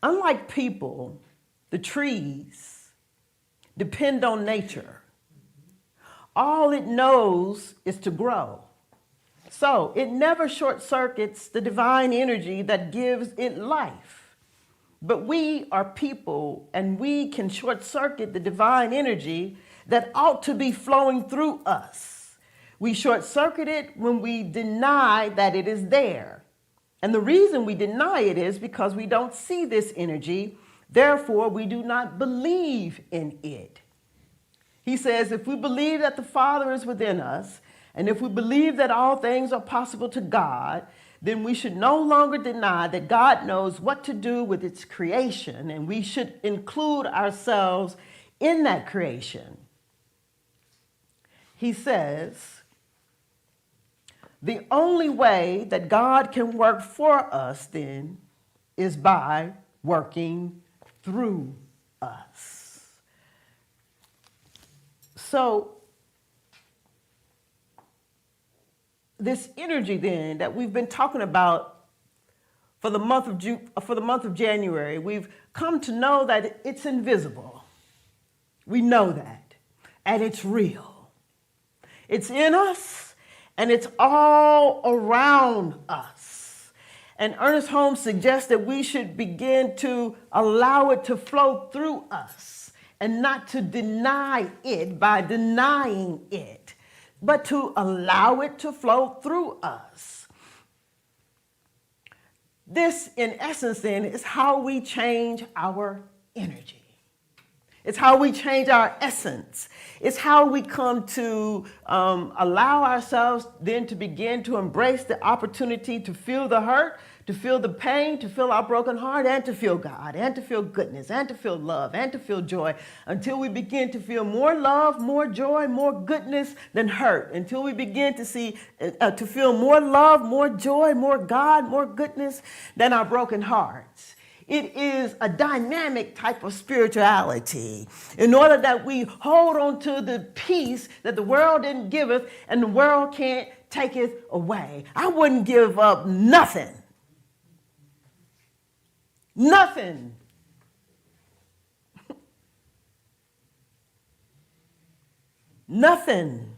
unlike people, the trees depend on nature. All it knows is to grow. So it never short circuits the divine energy that gives it life. But we are people, and we can short circuit the divine energy that ought to be flowing through us. We short circuit it when we deny that it is there. And the reason we deny it is because we don't see this energy. Therefore, we do not believe in it. He says, if we believe that the Father is within us, and if we believe that all things are possible to God, then we should no longer deny that God knows what to do with its creation, and we should include ourselves in that creation. He says, the only way that God can work for us then is by working through us. So this energy then that we've been talking about for the month of January, we've come to know that it's invisible. We know that, and it's real. It's in us, and it's all around us. And Ernest Holmes suggests that we should begin to allow it to flow through us, and not to deny it by denying it, but to allow it to flow through us. This, in essence, then, is how we change our energy. It's how we change our essence. It's how we come to allow ourselves then to begin to embrace the opportunity to feel the hurt, to feel the pain, to feel our broken heart, and to feel God, and to feel goodness, and to feel love, and to feel joy, until we begin to feel more love, more joy, more goodness than hurt, until we begin to to feel more love, more joy, more God, more goodness than our broken hearts. It is a dynamic type of spirituality in order that we hold on to the peace that the world didn't give us and the world can't take it away. I wouldn't give up nothing. Nothing. Nothing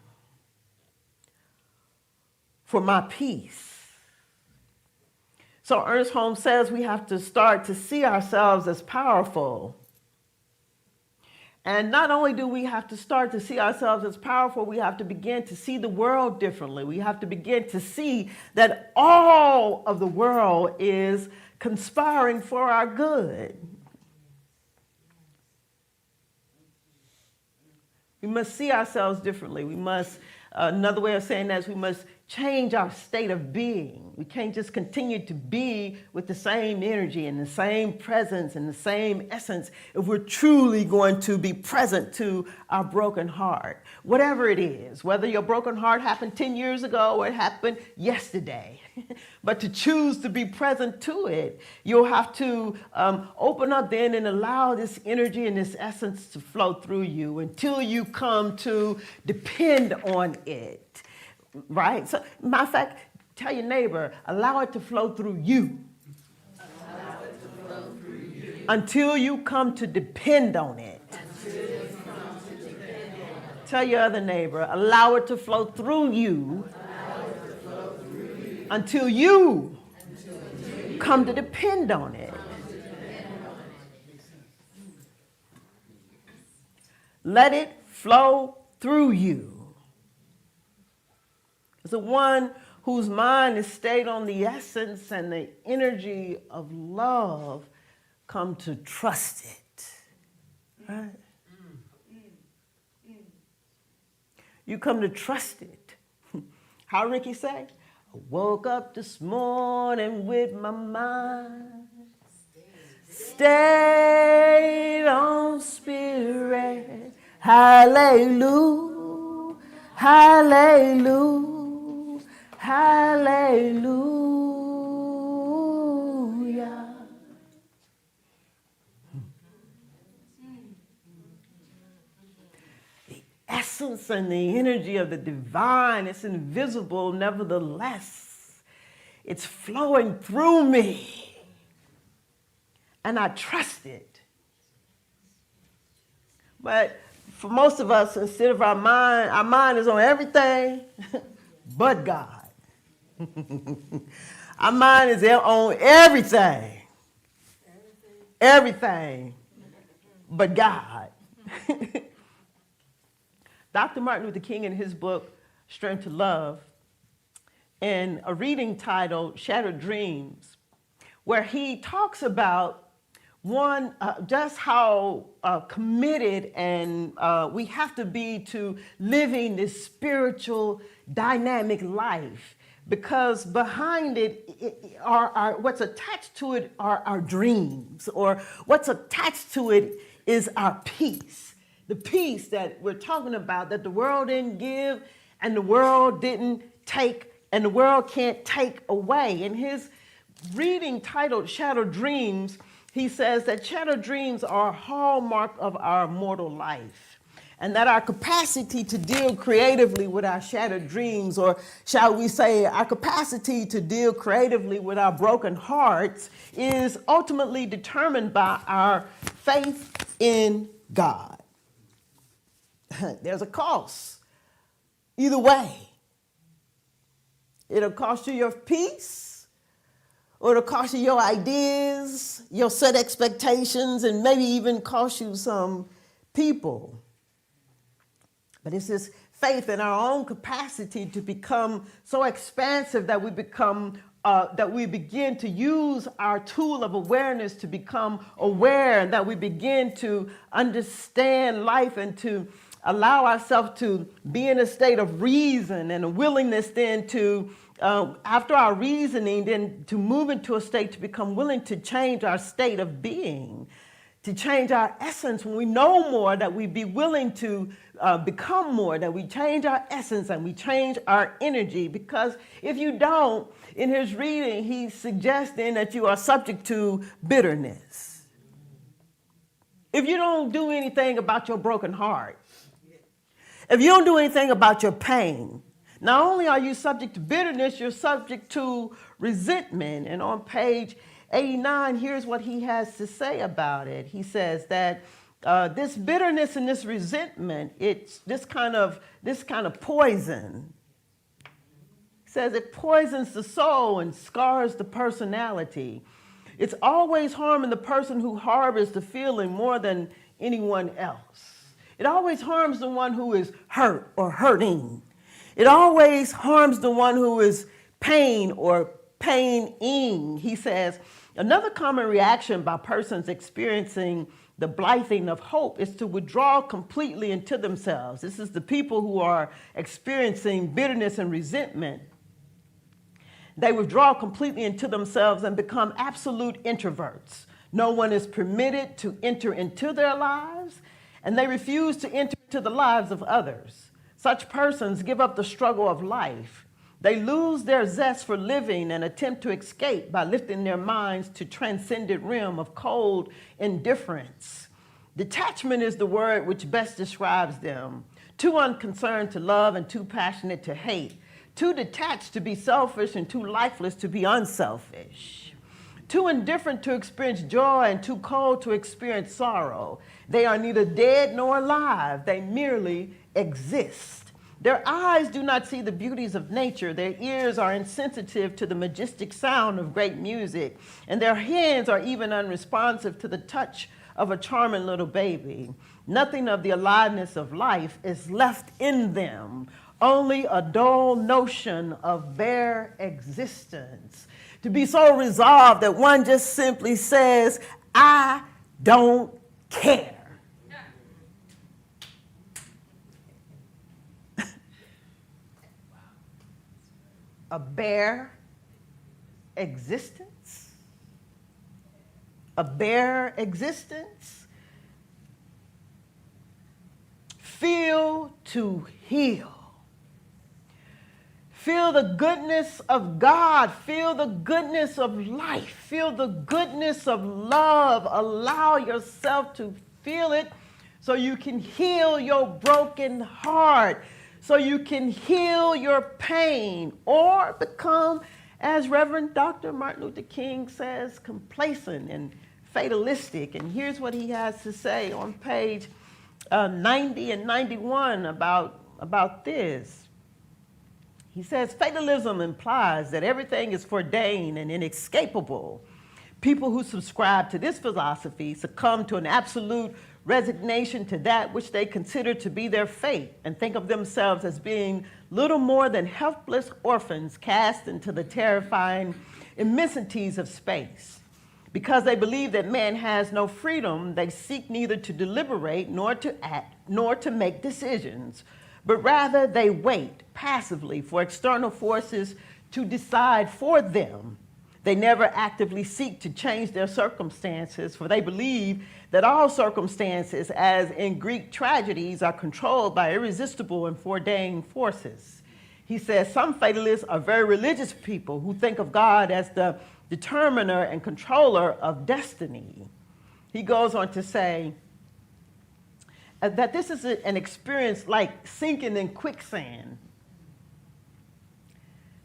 for my peace. So Ernest Holmes says we have to start to see ourselves as powerful. And not only do we have to start to see ourselves as powerful, we have to begin to see the world differently. We have to begin to see that all of the world is conspiring for our good. We must see ourselves differently. We must, another way of saying that is we must change our state of being. We can't just continue to be with the same energy and the same presence and the same essence if we're truly going to be present to our broken heart. Whatever it is, whether your broken heart happened 10 years ago or it happened yesterday, but to choose to be present to it, you'll have to open up then and allow this energy and this essence to flow through you until you come to depend on it. Right? So, matter of fact, tell your neighbor, allow it to flow through you. Allow it to flow through you. Until you come to depend on it. Until you come to depend on it. Tell your other neighbor, allow it to flow through you. Allow it to flow through you. Until you come to depend on it. Let it flow through you. It's the one whose mind is stayed on the essence and the energy of love, come to trust it. Right? You come to trust it. How Ricky say? I woke up this morning with my mind stayed on spirit. Hallelujah, hallelujah, hallelujah. The essence and the energy of the divine, it's invisible, nevertheless. It's flowing through me. And I trust it. But for most of us, instead of our mind is on everything but God. Our mind is on everything. Everything but God. Dr. Martin Luther King, in his book, Strength to Love, in a reading titled Shattered Dreams, where he talks about just how committed and we have to be to living this spiritual, dynamic life. Because behind it are what's attached to it are our dreams, or what's attached to it is our peace. The peace that we're talking about, that the world didn't give and the world didn't take and the world can't take away. In his reading titled Shattered Dreams, he says that shattered dreams are a hallmark of our mortal life, and that our capacity to deal creatively with our shattered dreams, or shall we say our capacity to deal creatively with our broken hearts, is ultimately determined by our faith in God. There's a cost. Either way, it'll cost you your peace, or it'll cost you your ideas, your set expectations, and maybe even cost you some people. But it's this faith in our own capacity to become so expansive that we begin to use our tool of awareness to become aware, and that we begin to understand life and to allow ourselves to be in a state of reason and a willingness then to, after our reasoning, then to move into a state to become willing to change our state of being, to change our essence. When we know more, that we be willing to become more, that we change our essence and we change our energy. Because if you don't, in his reading, he's suggesting that you are subject to bitterness. If you don't do anything about your broken heart, if you don't do anything about your pain, not only are you subject to bitterness, you're subject to resentment. And on page 89, here's what he has to say about it. He says that this bitterness and this resentment, it's this kind of poison. He says it poisons the soul and scars the personality. It's always harming the person who harbors the feeling more than anyone else. It always harms the one who is hurt or hurting. It always harms the one who is pain or paining. He says, another common reaction by persons experiencing the blighting of hope is to withdraw completely into themselves. This is the people who are experiencing bitterness and resentment. They withdraw completely into themselves and become absolute introverts. No one is permitted to enter into their lives, and they refuse to enter into the lives of others. Such persons give up the struggle of life. They lose their zest for living and attempt to escape by lifting their minds to transcendent realm of cold indifference. Detachment is the word which best describes them. Too unconcerned to love and too passionate to hate. Too detached to be selfish and too lifeless to be unselfish. Too indifferent to experience joy and too cold to experience sorrow. They are neither dead nor alive. They merely exist. Their eyes do not see the beauties of nature. Their ears are insensitive to the majestic sound of great music. And their hands are even unresponsive to the touch of a charming little baby. Nothing of the aliveness of life is left in them, only a dull notion of bare existence. To be so resolved that one just simply says, I don't care. A bare existence? A bare existence? Feel to heal. Feel the goodness of God. Feel the goodness of life. Feel the goodness of love. Allow yourself to feel it so you can heal your broken heart, so you can heal your pain, or become, as Reverend Dr. Martin Luther King says, complacent and fatalistic. And here's what he has to say on page 90 and 91 about this. He says, fatalism implies that everything is foreordained and inescapable. People who subscribe to this philosophy succumb to an absolute resignation to that which they consider to be their fate and think of themselves as being little more than helpless orphans cast into the terrifying immensities of space. Because they believe that man has no freedom, they seek neither to deliberate nor to act nor to make decisions, but rather they wait passively for external forces to decide for them. They never actively seek to change their circumstances, for they believe that all circumstances, as in Greek tragedies, are controlled by irresistible and foreordained forces. He says some fatalists are very religious people who think of God as the determiner and controller of destiny. He goes on to say that this is an experience like sinking in quicksand.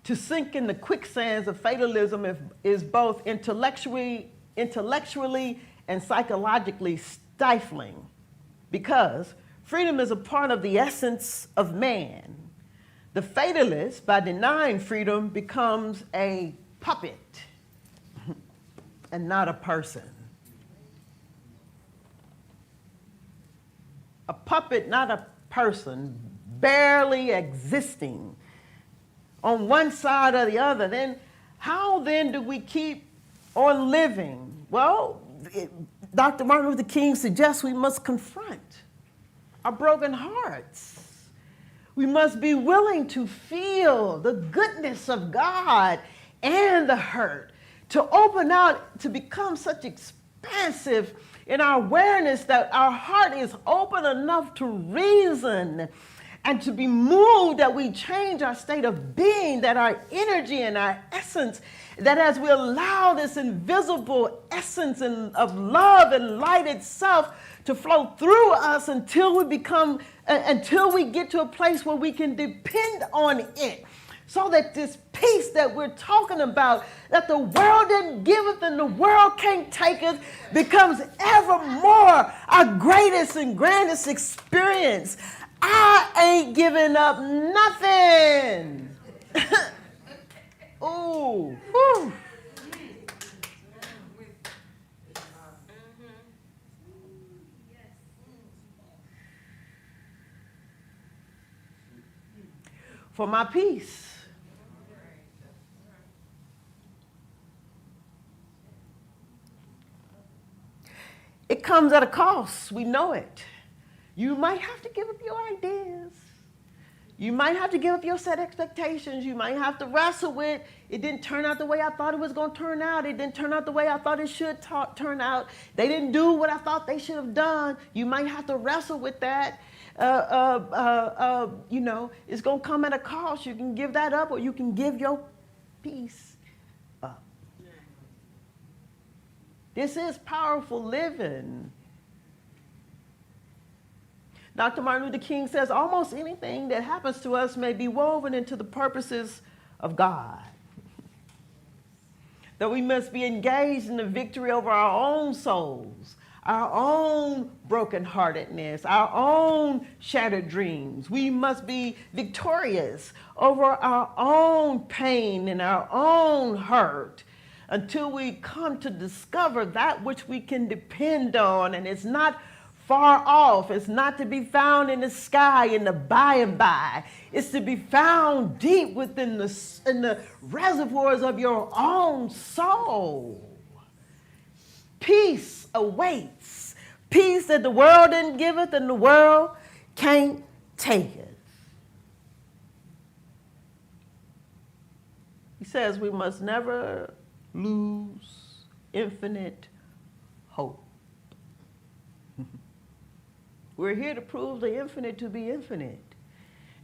To sink in the quicksands of fatalism is both intellectually and psychologically stifling, because freedom is a part of the essence of man. The fatalist, by denying freedom, becomes a puppet and not a person. A puppet, not a person, barely existing on one side or the other. Then how then do we keep on living? Well, Dr. Martin Luther King suggests we must confront our broken hearts. We must be willing to feel the goodness of God and the hurt, to open out, to become such expansive in our awareness that our heart is open enough to reason and to be moved, that we change our state of being, that our energy and our essence, that as we allow this invisible essence of love and light itself to flow through us until we get to a place where we can depend on it. So that this peace that we're talking about, that the world didn't give us and the world can't take us, becomes ever more our greatest and grandest experience. I ain't giving up nothing. Ooh. Whew. For my peace. It comes at a cost. We know it. You might have to give up your ideas. You might have to give up your set expectations. You might have to wrestle with, it didn't turn out the way I thought it was going to turn out. It didn't turn out the way I thought it should turn out. They didn't do what I thought they should have done. You might have to wrestle with that. It's going to come at a cost. You can give that up, or you can give your peace up. This is powerful living. Dr. Martin Luther King says almost anything that happens to us may be woven into the purposes of God. That we must be engaged in the victory over our own souls, our own brokenheartedness, our own shattered dreams. We must be victorious over our own pain and our own hurt until we come to discover that which we can depend on, and it's not far off. It's not to be found in the sky in the by and by. It's to be found deep within in the reservoirs of your own soul. Peace awaits. Peace that the world didn't give it and the world can't take it. He says we must never lose infinite hope. We're here to prove the infinite to be infinite.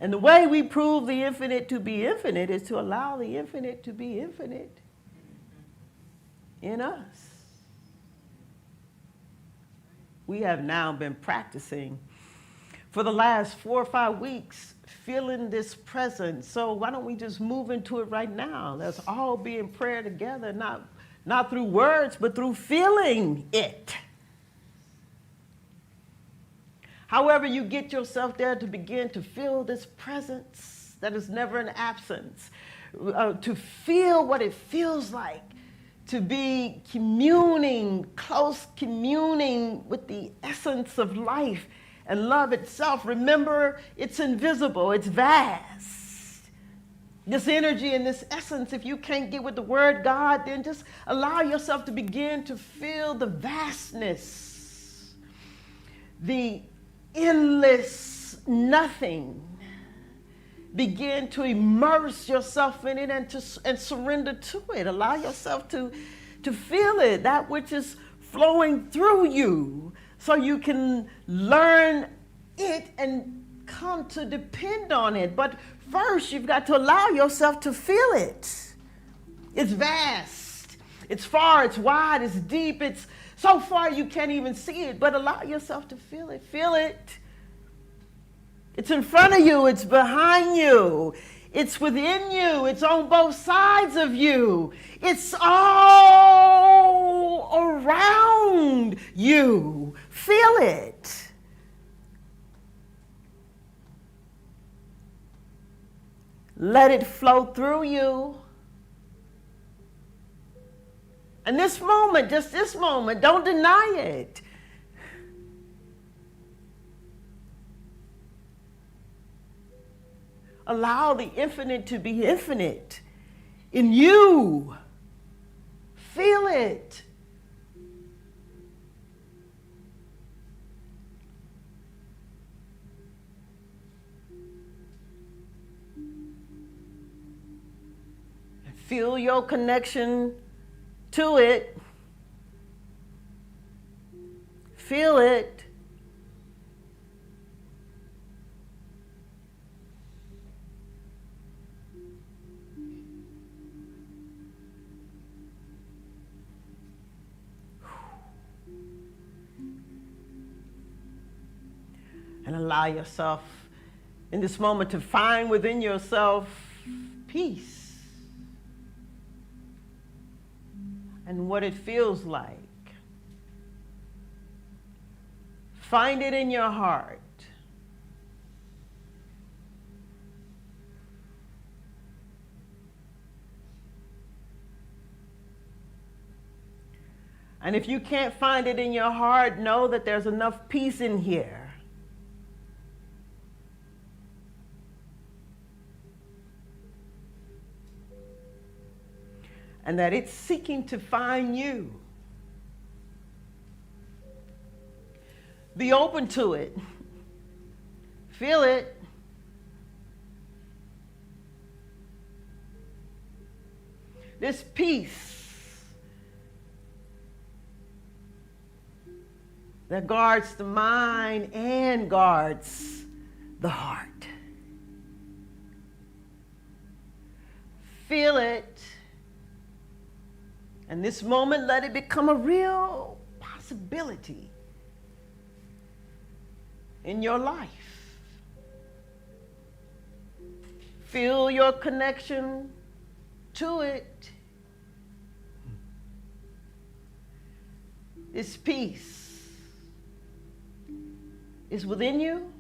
And the way we prove the infinite to be infinite is to allow the infinite to be infinite in us. We have now been practicing for the last 4 or 5 weeks, feeling this presence. So why don't we just move into it right now? Let's all be in prayer together, not through words, but through feeling it. However you get yourself there to begin to feel this presence that is never an absence, to feel what it feels like to be close communing with the essence of life and love itself. Remember, it's invisible, it's vast. This energy and this essence, if you can't get with the word God, then just allow yourself to begin to feel the vastness, the endless nothing. Begin to immerse yourself in it and surrender to it. Allow yourself to feel it, that which is flowing through you, so you can learn it and come to depend on it. But first, you've got to allow yourself to feel it. It's vast, it's far, it's wide, it's deep, it's so far you can't even see it, but allow yourself to feel it. Feel it. It's in front of you, it's behind you, it's within you, it's on both sides of you, it's all around you. Feel it. Let it flow through you. And this moment, just this moment, don't deny it. Allow the infinite to be infinite in you. Feel it. Feel your connection to it. Feel it. And allow yourself in this moment to find within yourself peace and what it feels like. Find it in your heart. And if you can't find it in your heart, know that there's enough peace in here. And that it's seeking to find you. Be open to it. Feel it. This peace that guards the mind and guards the heart. Feel it. And this moment, let it become a real possibility in your life. Feel your connection to it. This peace is within you.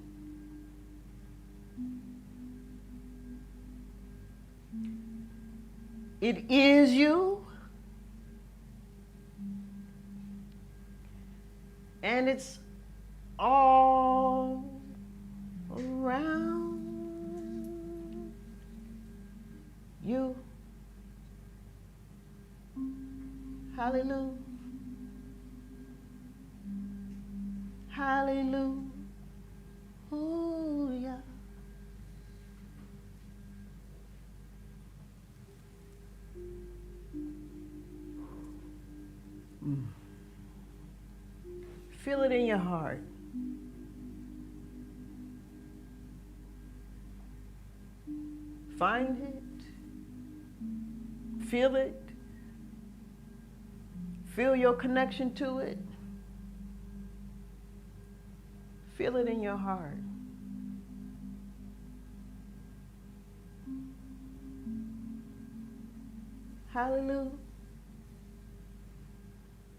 It is you. And it's all around you. Hallelujah. Hallelujah. Feel it in your heart. Find it. Feel it. Feel your connection to it. Feel it in your heart. Hallelujah.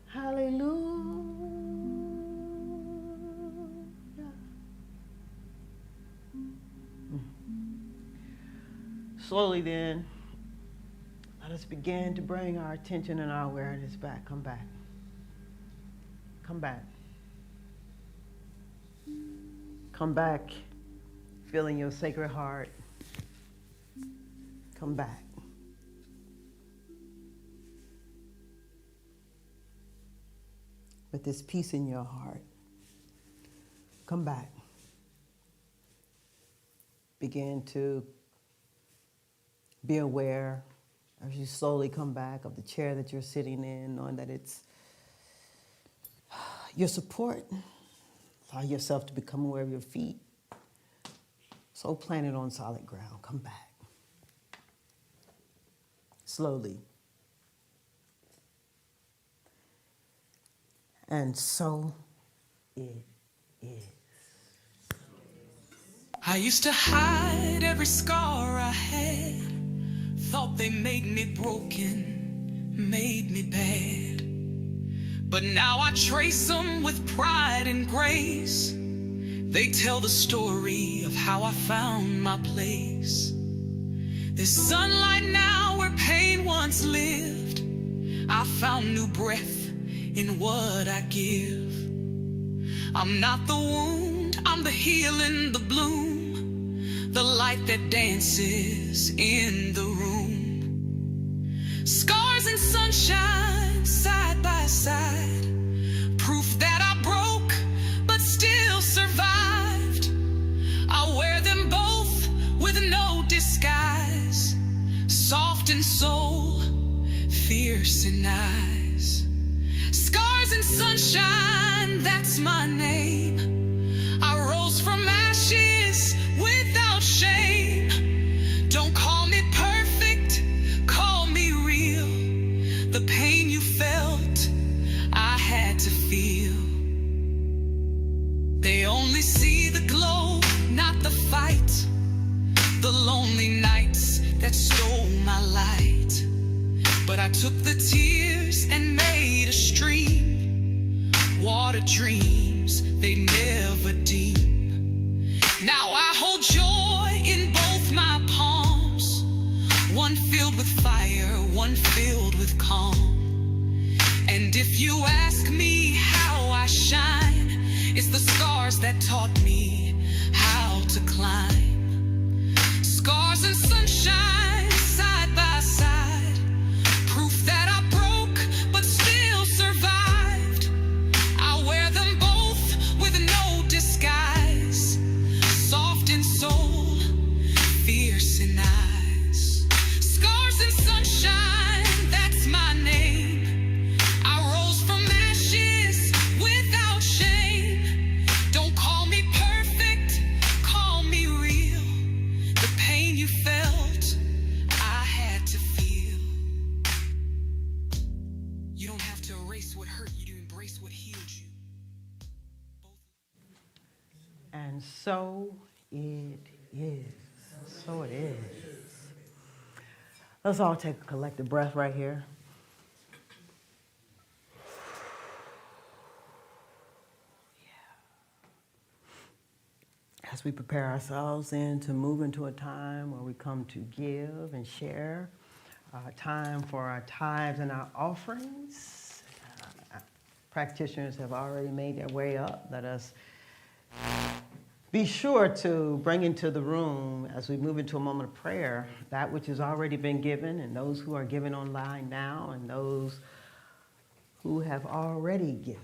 Hallelujah. Slowly then, let us begin to bring our attention and our awareness back. Come back. Come back. Come back, feeling your sacred heart. Come back. With this peace in your heart. Come back. Begin to be aware as you slowly come back of the chair that you're sitting in, knowing that it's your support. Allow yourself to become aware of your feet. So planted on solid ground. Come back. Slowly. And so it is. I used to hide every scar I had. Thought they made me broken, made me bad. But now I trace them with pride and grace. They tell the story of how I found my place. There's sunlight now where pain once lived. I found new breath in what I give. I'm not the wound, I'm the healing, the bloom, the light that dances in the room. Scars and sunshine side by side, proof that I broke but still survived. I wear them both with no disguise, soft in soul, fierce in eyes. Scars and sunshine, that's my name. I rose from ashes without shame. Don't call me perfect, call me real. The pain you felt, I had to feel. They only see the glow, not the fight. The lonely nights that stole my light. But I took the tears and made a stream. Water dreams they never deem. Now I hold joy in both my palms. One filled with fire, one filled with calm. And if you ask me how I shine, it's the scars that taught me how to climb. Scars and sunshine side by side, proof that I broke but still survived. I wear them both with no disguise, soft in soul, fierce in eyes. Scars and sunshine, that's my name. I rose from ashes without shame. Don't call me perfect, call me real. The pain you felt, I had to feel. You don't have to erase what hurt you, to embrace what healed you. And so it is. So it is. Let's all take a collective breath right here. as we prepare ourselves then to move into a time where we come to give and share, time for our tithes and our offerings. Practitioners have already made their way up. Let us be sure to bring into the room, as we move into a moment of prayer, that which has already been given, and those who are giving online now, and those who have already given.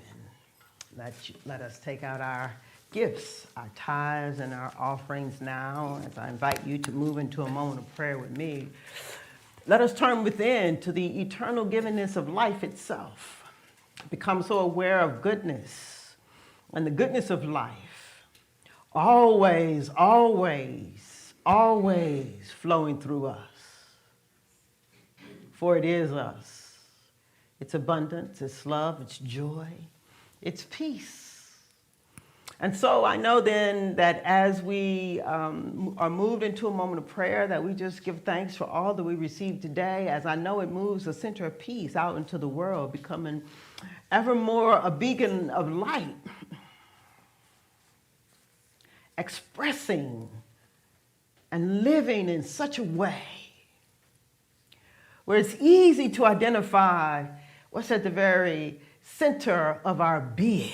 Let us take out our gifts, our tithes and our offerings now, as I invite you to move into a moment of prayer with me. Let us turn within to the eternal givingness of life itself. Become so aware of goodness and the goodness of life, always, always, always flowing through us. For it is us. It's abundance, it's love, it's joy, it's peace. And so I know then that as we are moved into a moment of prayer, that we just give thanks for all that we received today, as I know it moves the center of peace out into the world, becoming ever more a beacon of light, expressing and living in such a way where it's easy to identify what's at the very center of our being.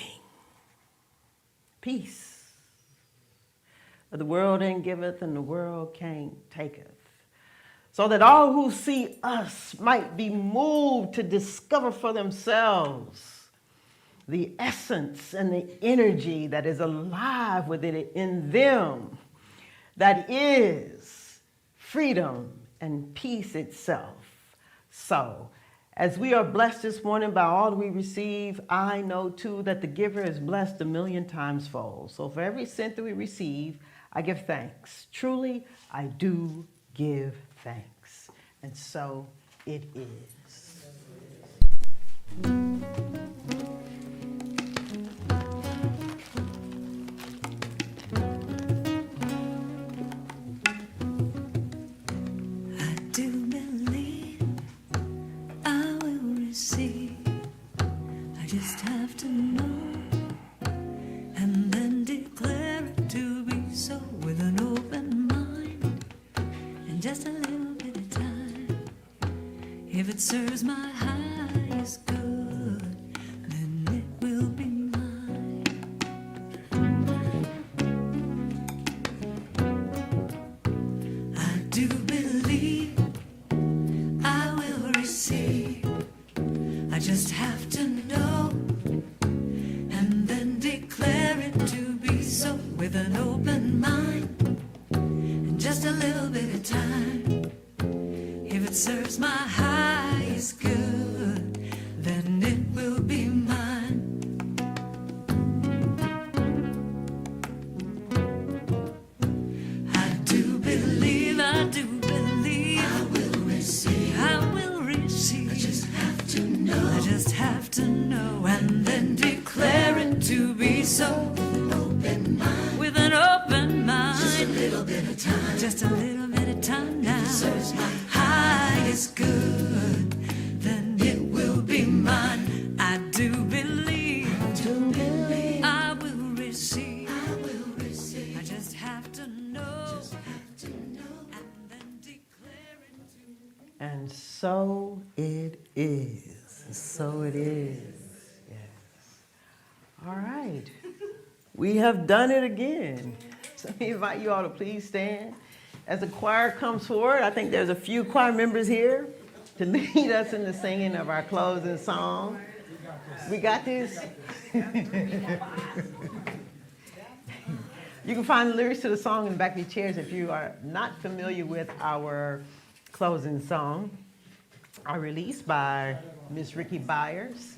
Peace. The world ain't giveth and the world can't taketh. So that all who see us might be moved to discover for themselves the essence and the energy that is alive within it, in them, that is freedom and peace itself. So, as we are blessed this morning by all that we receive, I know too that the giver is blessed 1,000,000 times fold. So for every cent that we receive, I give thanks. Truly, I do give thanks. And so it is. I do believe I will receive. I just have to know and then declare it to be so with an open mind and just a little bit of time. If it serves my highest good, then it will be mine. I do believe I will receive. I just have to know and then declare it to be so with an open mind and just a little bit of time. If it serves my highest good, then it will be mine. I do believe I will receive. I will receive. I just have to know. I just have to know and then declare it to be so. With an open mind. Just a little bit of time. Just a little bit of time now. If it serves my highest good, then it will be mine. I do believe. I will receive. I just have to know. And then declare it to be. And so it is. So it is. Yes. All right. We have done it again. So let me invite you all to please stand. As the choir comes forward, I think there's a few choir members here to lead us in the singing of our closing song. We got this. You can find the lyrics to the song in the back of your chairs if you are not familiar with our closing song. Are released by Miss Ricky Byers.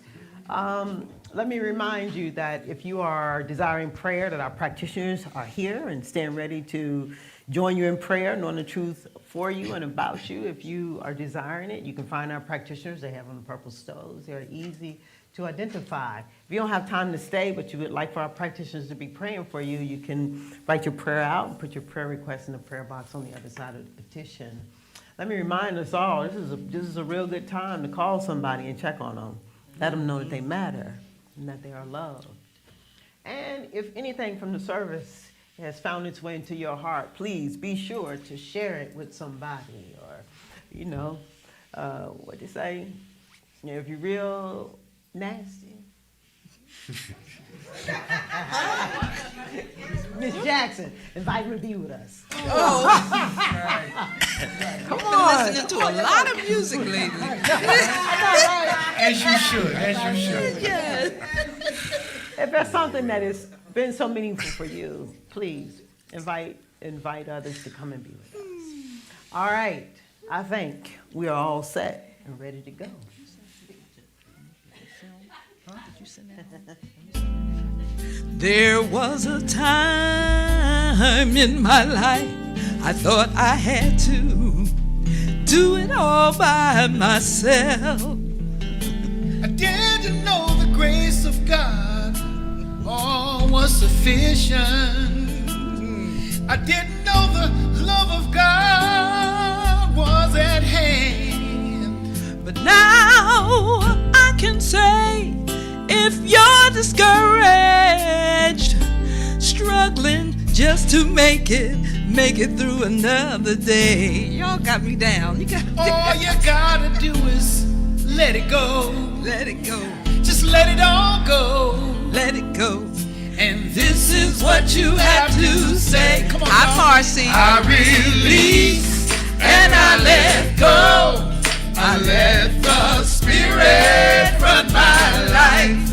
Let me remind you that if you are desiring prayer, that our practitioners are here and stand ready to join you in prayer, knowing the truth for you and about you. If you are desiring it, you can find our practitioners. They have on the purple stoves. They're easy to identify. If you don't have time to stay, but you would like for our practitioners to be praying for you, you can write your prayer out and put your prayer request in the prayer box on the other side of the petition. Let me remind us all, this is a real good time to call somebody and check on them. Let them know that they matter and that they are loved. And if anything from the service has found its way into your heart, please be sure to share it with somebody, or, you know, what they say, you know, if you're real nasty. Miss Jackson, invite her to be with us. Come on. Listening to a lot of music lately. As you should, as you should. Yes. If there's something that has been so meaningful for you, please invite others to come and be with us. All right, I think we are all set and ready to go. There was a time in my life I thought I had to do it all by myself. I didn't know the grace of God all was sufficient. I didn't know the love of God was at hand. But now I can say, if you're discouraged, struggling just to make it through another day. Y'all got me down. All you gotta do is let it go. Let it go. Just let it all go. Let it go. And this is what you have to say. Come on, I'm y'all. Marcy. I release and I let go. I let the Spirit run my life.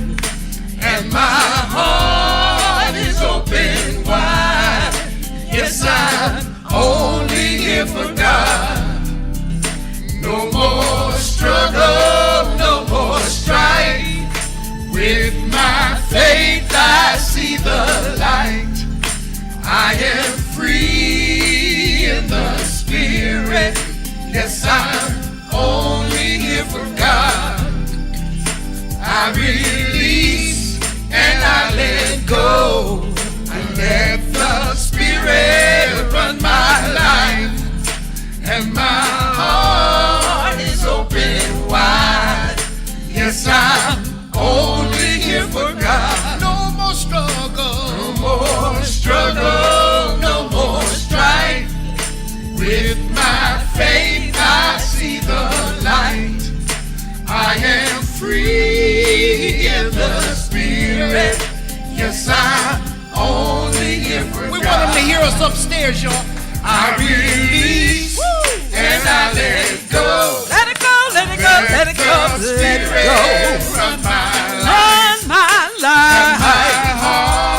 And my heart is open wide. Yes, I'm only here for God. No more struggle, no more strife. With my faith I see the light. I am free in the Spirit. Yes, I'm only here for God. I release and I let go. I let the Spirit run my life. And my heart is open wide. Yes, I'm only here for God. No more struggle. No more struggle. No more strife. With my faith I see the light. I am free in the Spirit. Yes, I'm only here for God. We want them to hear us upstairs, y'all. I release and I let go. Let it go, let it go, let it go, let it go. Run my life. Run my life.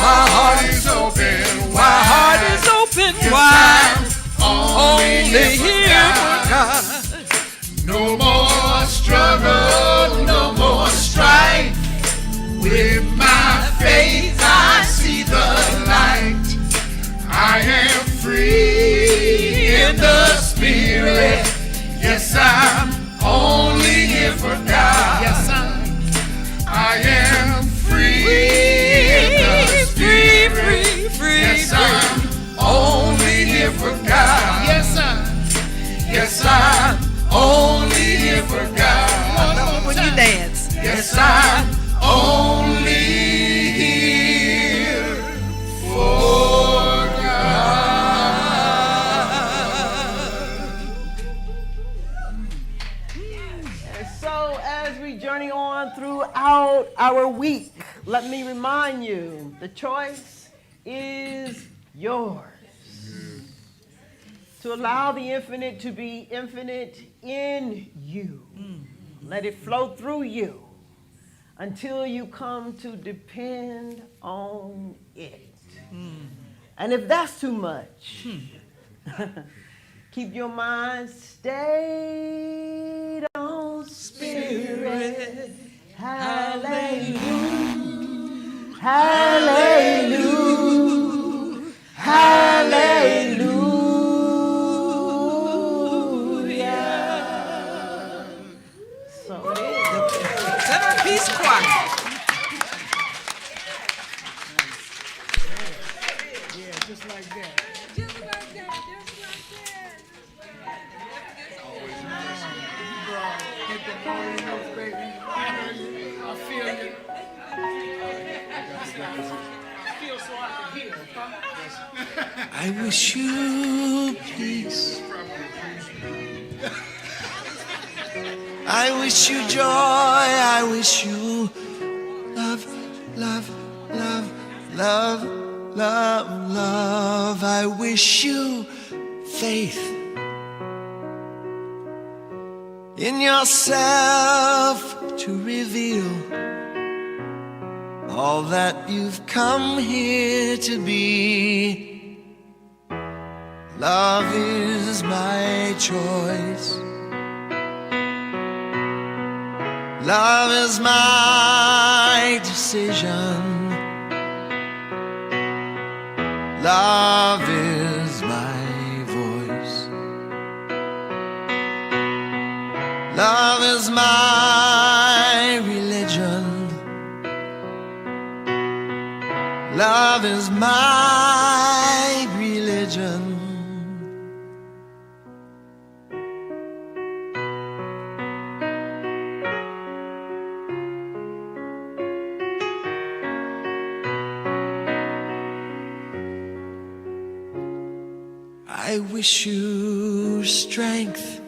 My heart is open wide. My heart is open wide. Only here for God. No more struggle, no more strife. With my faith I see the light. I am free in the Spirit. Yes, I'm only here for God. Yes, I am free in the Spirit. Yes, I'm only here for God. Yes, I'm only here for God. When you dance. Yes, I'm only here for And so, as we journey on throughout our week, let me remind you, the choice is yours. To allow the infinite to be infinite in you. Let it flow through you until you come to depend on it. And if that's too much, keep your mind stayed on Spirit. Hallelujah. Hallelujah. Hallelujah. So it is. Centerpiece Choir. Yeah, just like that. Get the Holy Ghost, baby. I feel you. I feel so I wish you peace. I wish you joy. I wish you love, love, love, love, love, love. I wish you faith in yourself to reveal all that you've come here to be. Love is my choice. Love is my decision. Love is my voice. Love is my religion. Love is my religion. I wish you strength.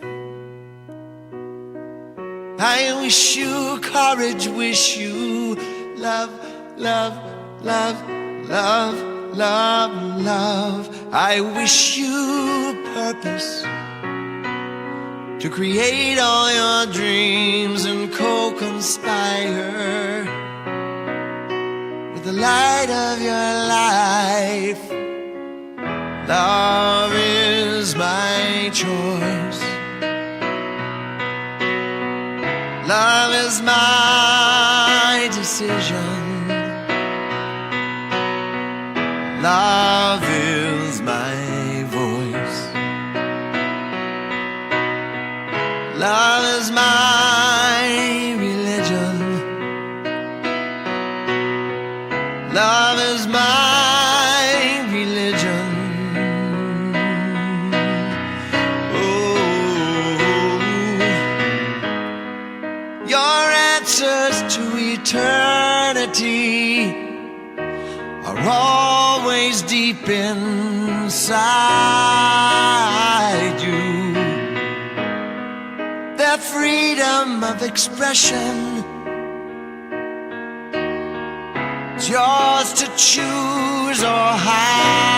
I wish you courage. Wish you love, love, love, love, love, love. I wish you purpose to create all your dreams and co-conspire with the light of your life. Love is my choice. Love is my decision. Love is my voice. Love is my religion. Love is my religion. Your answers to eternity are always deep inside you. Their freedom of expression, it's yours to choose or hide.